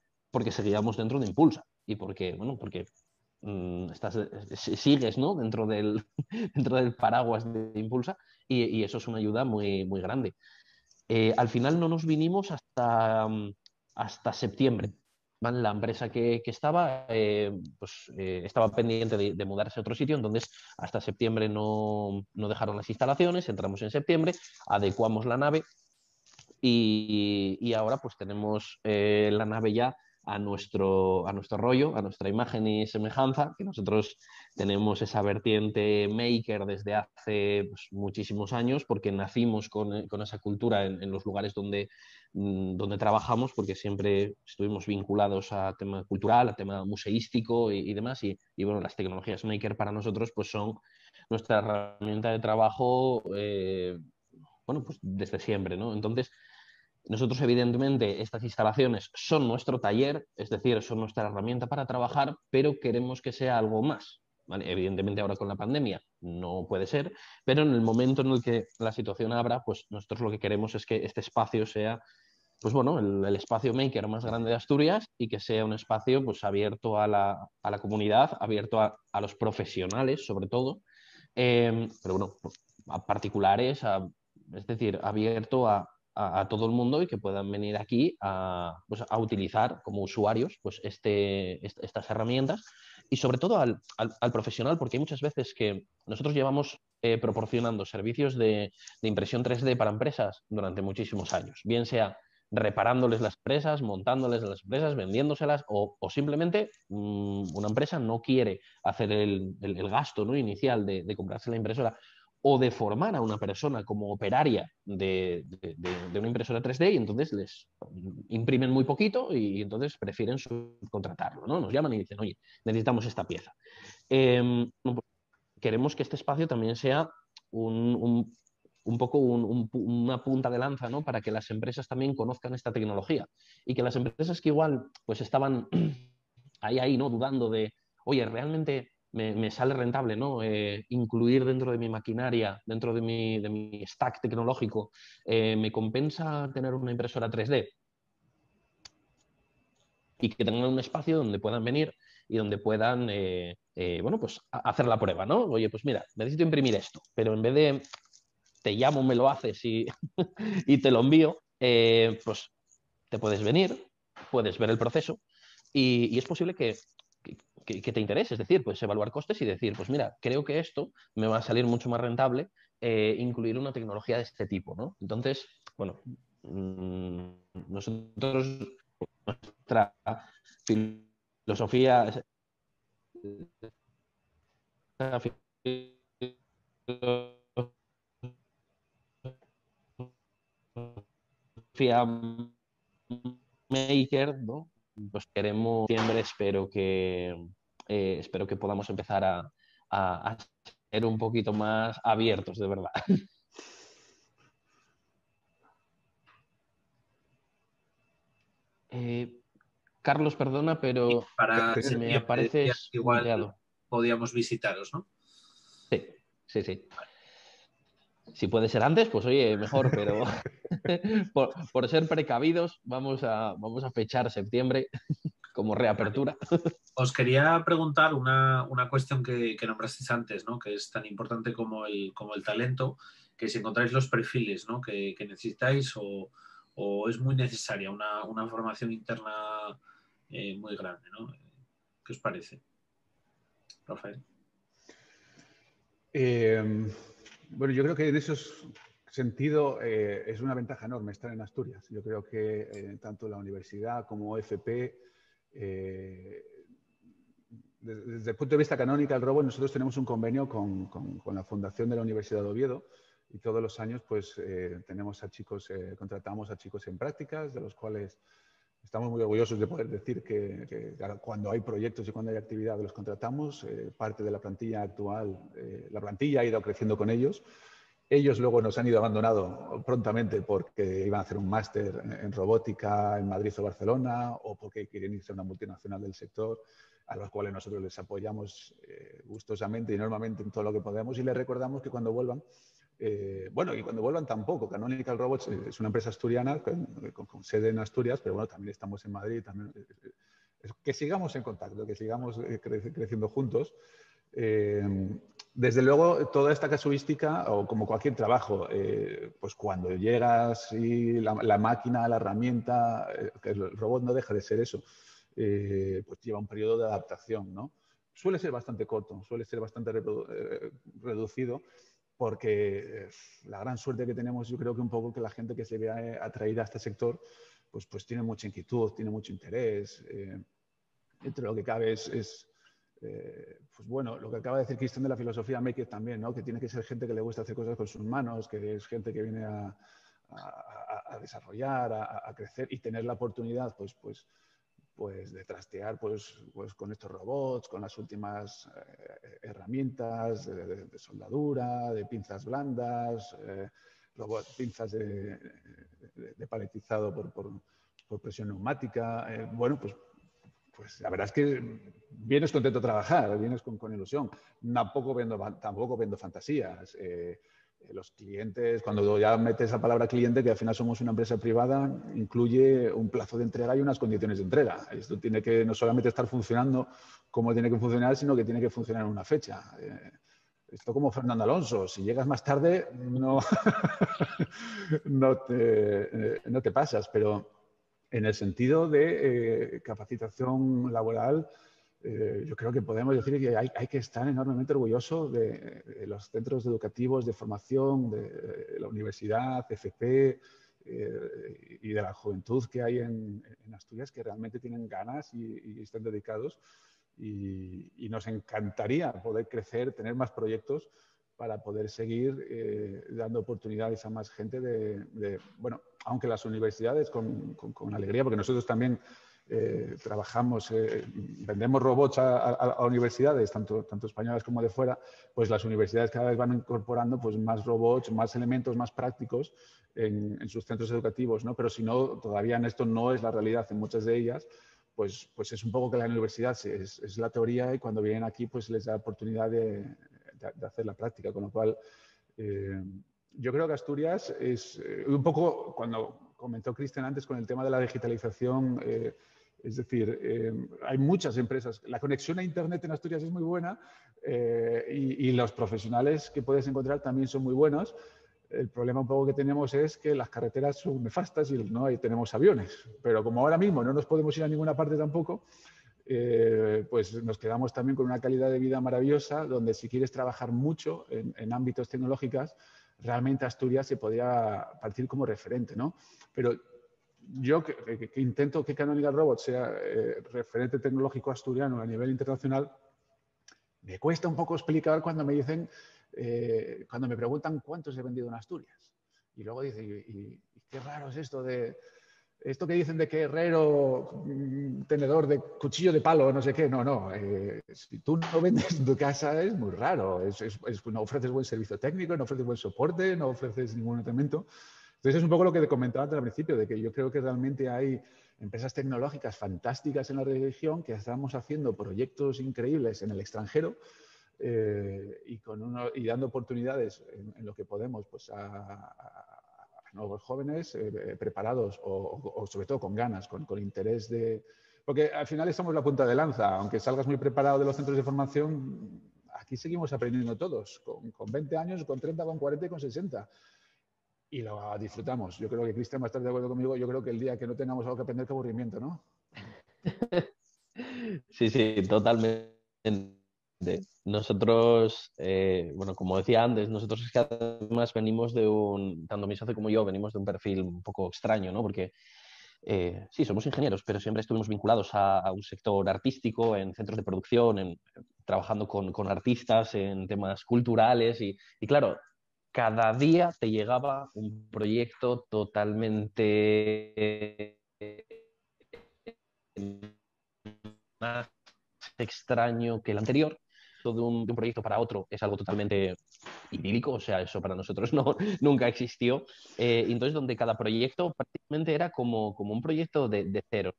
seguíamos dentro de Impulsa y porque, bueno, porque sigues, ¿no? dentro del paraguas de Impulsa y eso es una ayuda muy, muy grande. Al final no nos vinimos hasta septiembre. ¿Vale? La empresa que estaba, pues, estaba pendiente de mudarse a otro sitio, entonces hasta septiembre no dejaron las instalaciones, entramos en septiembre, adecuamos la nave y ahora pues tenemos la nave ya a nuestro rollo, a nuestra imagen y semejanza, que nosotros tenemos esa vertiente maker desde hace pues, muchísimos años, porque nacimos con esa cultura en los lugares donde trabajamos, porque siempre estuvimos vinculados a tema cultural, a tema museístico y demás, y bueno, las tecnologías maker para nosotros pues son nuestra herramienta de trabajo, bueno, pues desde siempre, ¿no? Entonces, nosotros, evidentemente, estas instalaciones son nuestro taller, es decir, son nuestra herramienta para trabajar, pero queremos que sea algo más. ¿Vale? Evidentemente, ahora con la pandemia no puede ser, pero en el momento en el que la situación abra, pues nosotros lo que queremos es que este espacio sea, pues bueno, el espacio maker más grande de Asturias y que sea un espacio pues abierto a la comunidad, abierto a los profesionales, sobre todo, pero bueno, a particulares, es decir, abierto a todo el mundo y que puedan venir aquí pues, a utilizar como usuarios pues, estas herramientas y sobre todo al profesional, porque hay muchas veces que nosotros llevamos proporcionando servicios de impresión 3D para empresas durante muchísimos años, bien sea reparándoles las empresas, montándoles las empresas, vendiéndoselas o simplemente una empresa no quiere hacer el gasto, ¿no? Inicial de comprarse la impresora o de formar a una persona como operaria de una impresora 3D y entonces les imprimen muy poquito y entonces prefieren subcontratarlo, ¿no? Nos llaman y dicen, oye, necesitamos esta pieza. Queremos que este espacio también sea un poco una punta de lanza, ¿no? Para que las empresas también conozcan esta tecnología y que las empresas que igual pues estaban ahí, ¿no? Dudando de, oye, realmente me sale rentable, ¿no? Incluir dentro de mi maquinaria, dentro de mi stack tecnológico, ¿me compensa tener una impresora 3D? Y que tengan un espacio donde puedan venir y donde puedan, bueno, pues hacer la prueba, ¿no? Oye, pues mira, necesito imprimir esto, pero en vez de te llamo, me lo haces y, y te lo envío, pues te puedes venir, puedes ver el proceso y es posible que te interese, es decir, puedes evaluar costes y decir, pues mira, creo que esto me va a salir mucho más rentable incluir una tecnología de este tipo, ¿no? Entonces, bueno, nosotros, nuestra filosofía, maker, ¿no? Pues queremos diciembre, espero que podamos empezar a ser un poquito más abiertos, de verdad. Carlos, perdona, Y pero para me septiembre decías apareces que igual muteado. podíamos visitaros, ¿no? Sí, sí, sí. Si puede ser antes, pues oye, mejor, pero por ser precavidos, vamos a fechar septiembre como Vale. reapertura. Os quería preguntar una cuestión que nombrasteis antes, ¿no? Que es tan importante como el talento, que si encontráis los perfiles, ¿no? que necesitáis o es muy necesaria una formación interna muy grande, ¿no? ¿Qué os parece, Rafael? Bueno, yo creo que en ese sentido es una ventaja enorme estar en Asturias. Yo creo que tanto la universidad como FP, desde el punto de vista canónico del robo, nosotros tenemos un convenio con la Fundación de la Universidad de Oviedo y todos los años pues tenemos a chicos, contratamos a chicos en prácticas, de los cuales estamos muy orgullosos de poder decir que cuando hay proyectos y cuando hay actividad los contratamos. Parte de la plantilla actual, la plantilla ha ido creciendo con ellos. Ellos luego nos han ido abandonado prontamente porque iban a hacer un máster en robótica en Madrid o Barcelona o porque quieren irse a una multinacional del sector, a los cuales nosotros les apoyamos gustosamente y normalmente en todo lo que podemos y les recordamos que cuando vuelvan, bueno, y cuando vuelvan tampoco. Canonical Robots es una empresa asturiana con sede en Asturias, pero bueno, también estamos en Madrid. También, que sigamos en contacto, que sigamos creciendo juntos. Desde luego, toda esta casuística, o como cualquier trabajo, pues cuando llegas y la máquina, la herramienta, que el robot no deja de ser eso, pues lleva un periodo de adaptación, ¿no? Suele ser bastante corto, suele ser bastante reducido, porque la gran suerte que tenemos, yo creo que un poco que la gente que se vea atraída a este sector, pues tiene mucha inquietud, tiene mucho interés. Entre lo que cabe pues bueno, lo que acaba de decir Cristian de la filosofía Maker también, ¿no? Que tiene que ser gente que le gusta hacer cosas con sus manos, que es gente que viene a desarrollar, a crecer y tener la oportunidad, pues de trastear pues con estos robots, con las últimas herramientas de soldadura, de pinzas blandas, pinzas de paletizado por presión neumática. Bueno, pues la verdad es que vienes contento a trabajar, vienes con ilusión. Tampoco vendo fantasías. Los clientes, cuando ya metes la palabra cliente, que al final somos una empresa privada, incluye un plazo de entrega y unas condiciones de entrega. Esto tiene que no solamente estar funcionando como tiene que funcionar, sino que tiene que funcionar en una fecha. Esto como Fernando Alonso, si llegas más tarde no, no te pasas, pero en el sentido de capacitación laboral, yo creo que podemos decir que hay que estar enormemente orgulloso de los centros educativos de formación, de la universidad, FP y de la juventud que hay en Asturias, que realmente tienen ganas y están dedicados. Y nos encantaría poder crecer, tener más proyectos para poder seguir dando oportunidades a más gente bueno, aunque las universidades con alegría, porque nosotros también trabajamos, vendemos robots a universidades, tanto españolas como de fuera, pues las universidades cada vez van incorporando pues, más robots, más elementos más prácticos en sus centros educativos, ¿no? Pero si no, todavía esto no es la realidad en muchas de ellas. Pues es un poco que la universidad es la teoría y cuando vienen aquí pues les da oportunidad de hacer la práctica, con lo cual yo creo que Asturias es un poco, cuando comentó Cristian antes con el tema de la digitalización, es decir, hay muchas empresas, la conexión a Internet en Asturias es muy buena y los profesionales que puedes encontrar también son muy buenos. El problema un poco que tenemos es que las carreteras son nefastas y no tenemos aviones. Pero como ahora mismo no nos podemos ir a ninguna parte tampoco, pues nos quedamos también con una calidad de vida maravillosa, donde si quieres trabajar mucho en ámbitos tecnológicos, realmente Asturias se podría partir como referente, ¿no? Pero yo que intento que Canonical Robots sea referente tecnológico asturiano a nivel internacional, me cuesta un poco explicar cuando me dicen, cuando me preguntan cuántos he vendido en Asturias. Y luego dice, y qué raro es esto esto que dicen de que herrero, tenedor de cuchillo de palo, no sé qué. No. Si tú no vendes en tu casa es muy raro. No ofreces buen servicio técnico, no ofreces buen soporte, no ofreces ningún elemento. Entonces es un poco lo que comentaba antes al principio, de que yo creo que realmente hay empresas tecnológicas fantásticas en la región que estamos haciendo proyectos increíbles en el extranjero y dando oportunidades en lo que podemos pues, a nuevos jóvenes preparados o sobre todo con ganas, con interés de... Porque al final estamos la punta de lanza, aunque salgas muy preparado de los centros de formación, aquí seguimos aprendiendo todos, con 20 años, con 30, con 40 y con 60. Y lo disfrutamos. Yo creo que Cristian va a estar de acuerdo conmigo. Yo creo que el día que no tengamos algo que aprender, qué aburrimiento, ¿no? Sí, totalmente. Nosotros, bueno, como decía antes, nosotros es que además venimos tanto mi socio como yo, venimos de un perfil un poco extraño, ¿no? Porque sí, somos ingenieros, pero siempre estuvimos vinculados a un sector artístico, en centros de producción, trabajando con artistas, en temas culturales y claro, cada día te llegaba un proyecto totalmente más extraño que el anterior. De un proyecto para otro es algo totalmente idílico, o sea, eso para nosotros nunca existió. Y entonces, donde cada proyecto prácticamente era como un proyecto de cero.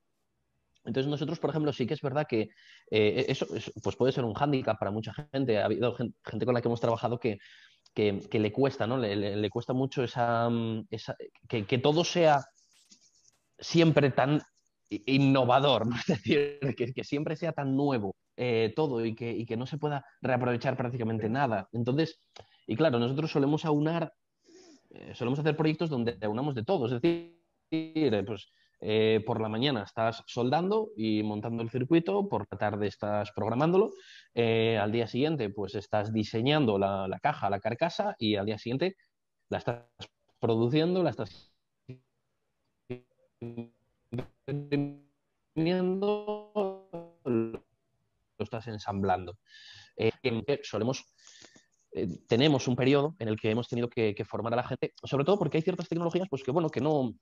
Entonces, nosotros, por ejemplo, sí que es verdad que eso pues puede ser un hándicap para mucha gente. Ha habido gente con la que hemos trabajado que le cuesta, ¿no? Le cuesta mucho que todo sea siempre tan innovador, ¿no? Es decir, que siempre sea tan nuevo todo y que no se pueda reaprovechar prácticamente nada. Entonces, y claro, nosotros solemos solemos hacer proyectos donde aunamos de todo, es decir, pues por la mañana estás soldando y montando el circuito, por la tarde estás programándolo, al día siguiente pues estás diseñando la caja, la carcasa y al día siguiente la estás produciendo, la estás imprimiendo, lo estás ensamblando. Tenemos un periodo en el que hemos tenido que formar a la gente, sobre todo porque hay ciertas tecnologías pues que, bueno, que no,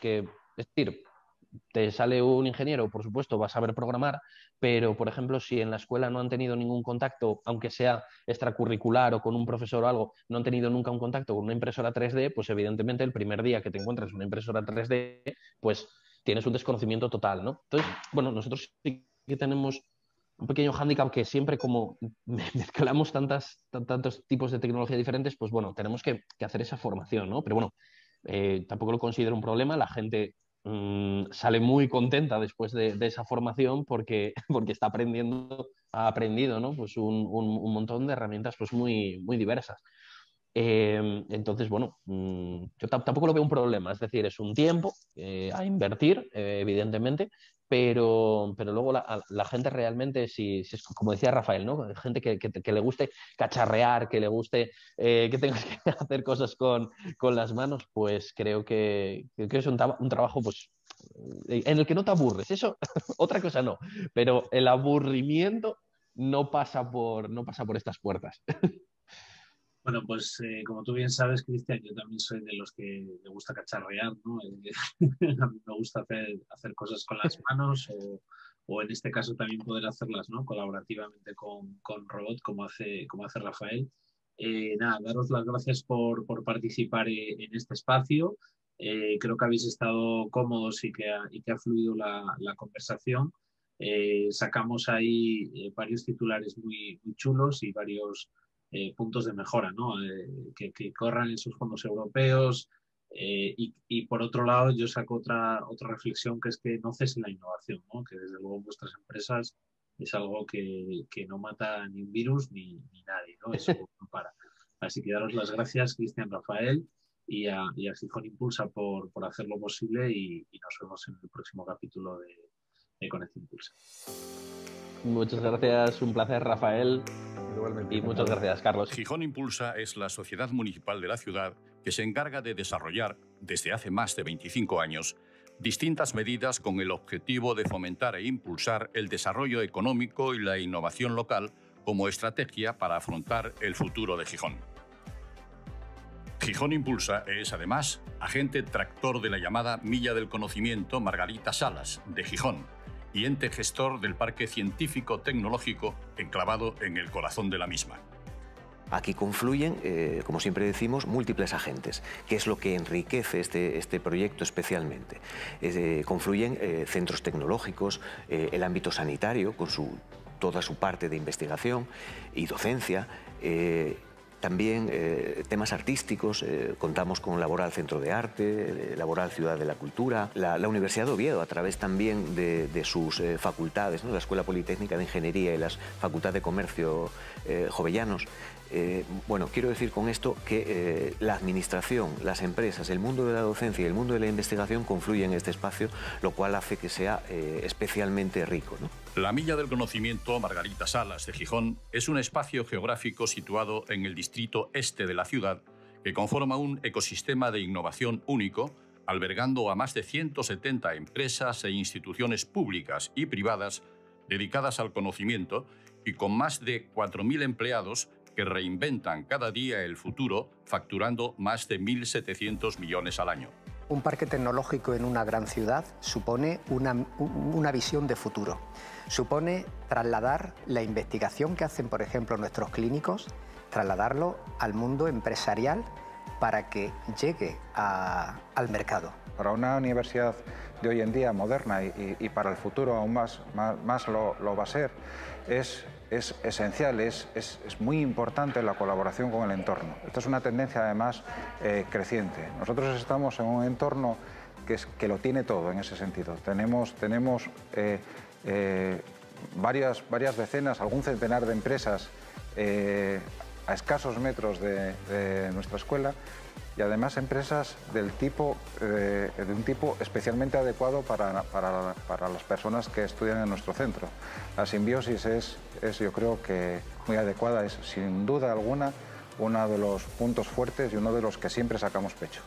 que, es decir, te sale un ingeniero, por supuesto, va a saber programar, pero, por ejemplo, si en la escuela no han tenido ningún contacto, aunque sea extracurricular o con un profesor o algo, no han tenido nunca un contacto con una impresora 3D, pues evidentemente el primer día que te encuentras una impresora 3D, pues tienes un desconocimiento total, ¿no? Entonces, bueno, nosotros sí que tenemos un pequeño hándicap que siempre como mezclamos tantos tipos de tecnología diferentes, pues bueno, tenemos que hacer esa formación, ¿no? Pero bueno, tampoco lo considero un problema, la gente sale muy contenta después de esa formación porque está ha aprendido, ¿no? Pues un montón de herramientas pues muy diversas. Entonces, bueno, yo tampoco lo veo un problema, es decir, es un tiempo a invertir, evidentemente, pero luego la gente realmente, si es como decía Rafael, ¿no? Gente que le guste cacharrear, que le guste que tengas que hacer cosas con las manos, pues creo que es un trabajo pues, en el que no te aburres. Eso, otra cosa no, pero el aburrimiento no pasa por estas puertas. Bueno, pues como tú bien sabes, Cristian, yo también soy de los que le gusta cacharrear, ¿no? A mí me gusta hacer cosas con las manos o en este caso también poder hacerlas, ¿no? Colaborativamente con robot, como hace Rafael. Nada, daros las gracias por participar en este espacio. Creo que habéis estado cómodos y que ha fluido la conversación. Sacamos ahí varios titulares muy chulos y varios puntos de mejora, ¿no? Que corran esos fondos europeos. Y por otro lado, yo saco otra reflexión, que es que no cesen la innovación, ¿no? Que desde luego vuestras empresas es algo que no mata ni un virus ni nadie, ¿no? Eso no para. Así que daros las gracias, Cristian, Rafael, y a Gijón Impulsa por hacerlo posible y nos vemos en el próximo capítulo de Conecta Impulsa. Muchas gracias, un placer, Rafael. Igualmente. Y muchas gracias, Carlos. Gijón Impulsa es la sociedad municipal de la ciudad que se encarga de desarrollar, desde hace más de 25 años, distintas medidas con el objetivo de fomentar e impulsar el desarrollo económico y la innovación local como estrategia para afrontar el futuro de Gijón. Gijón Impulsa es, además, agente tractor de la llamada Milla del Conocimiento Margarita Salas, de Gijón, y ente gestor del Parque Científico-Tecnológico enclavado en el corazón de la misma. Aquí confluyen, como siempre decimos, múltiples agentes, que es lo que enriquece este proyecto especialmente. Confluyen centros tecnológicos, el ámbito sanitario, con toda su parte de investigación y docencia, también temas artísticos, contamos con Laboral Centro de Arte, Laboral Ciudad de la Cultura, la Universidad de Oviedo, a través también de sus facultades, ¿no? La Escuela Politécnica de Ingeniería y la Facultad de Comercio Jovellanos. Bueno, quiero decir con esto que la administración, las empresas, el mundo de la docencia y el mundo de la investigación confluyen en este espacio, lo cual hace que sea especialmente rico, ¿no? La Milla del Conocimiento Margarita Salas de Gijón es un espacio geográfico situado en el distrito este de la ciudad que conforma un ecosistema de innovación único, albergando a más de 170 empresas e instituciones públicas y privadas dedicadas al conocimiento y con más de 4.000 empleados que reinventan cada día el futuro, facturando más de 1.700 millones al año. Un parque tecnológico en una gran ciudad supone una visión de futuro. Supone trasladar la investigación que hacen, por ejemplo, nuestros clínicos, trasladarlo al mundo empresarial para que llegue al mercado. Para una universidad de hoy en día moderna y para el futuro aún más lo va a ser, es esencial, es muy importante la colaboración con el entorno. Esta es una tendencia además creciente. Nosotros estamos en un entorno que lo tiene todo en ese sentido. Tenemos varias decenas, algún centenar de empresas a escasos metros de nuestra escuela, y además empresas de un tipo especialmente adecuado para las personas que estudian en nuestro centro. La simbiosis es yo creo que muy adecuada, es sin duda alguna uno de los puntos fuertes y uno de los que siempre sacamos pecho.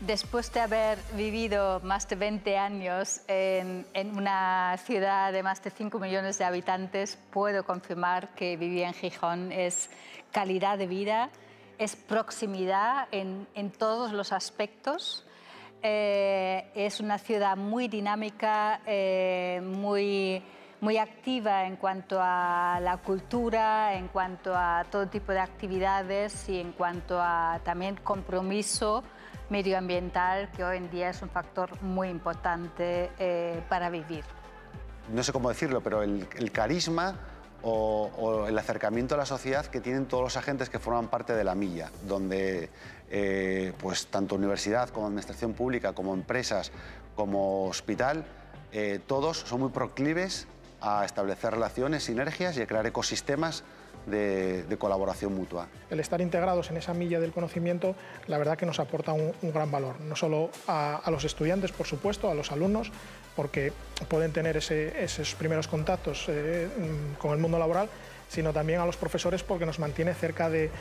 Después de haber vivido más de 20 años en una ciudad de más de 5 millones de habitantes, puedo confirmar que vivir en Gijón es calidad de vida, es proximidad en todos los aspectos. Es una ciudad muy dinámica, muy activa en cuanto a la cultura, en cuanto a todo tipo de actividades y en cuanto a también compromiso medioambiental, que hoy en día es un factor muy importante para vivir. No sé cómo decirlo, pero el carisma o el acercamiento a la sociedad que tienen todos los agentes que forman parte de la milla, donde pues tanto universidad como administración pública, como empresas, como hospital, todos son muy proclives a establecer relaciones, sinergias y a crear ecosistemas de colaboración mutua. El estar integrados en esa milla del conocimiento, la verdad que nos aporta un gran valor, no solo a los estudiantes, por supuesto, a los alumnos, porque pueden tener esos primeros contactos con el mundo laboral, sino también a los profesores porque nos mantiene cerca del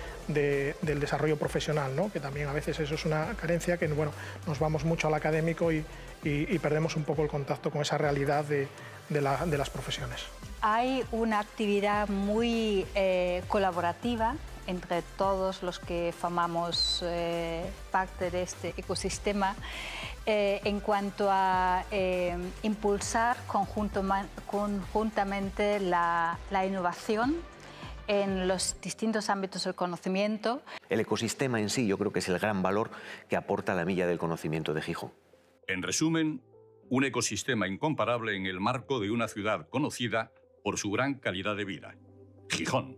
desarrollo profesional, ¿no? Que también a veces eso es una carencia, que bueno, nos vamos mucho al académico y perdemos un poco el contacto con esa realidad de las profesiones. Hay una actividad muy colaborativa entre todos los que formamos parte de este ecosistema en cuanto a impulsar conjuntamente la innovación en los distintos ámbitos del conocimiento. El ecosistema en sí yo creo que es el gran valor que aporta la milla del conocimiento de Gijón. En resumen, un ecosistema incomparable en el marco de una ciudad conocida por su gran calidad de vida, Gijón.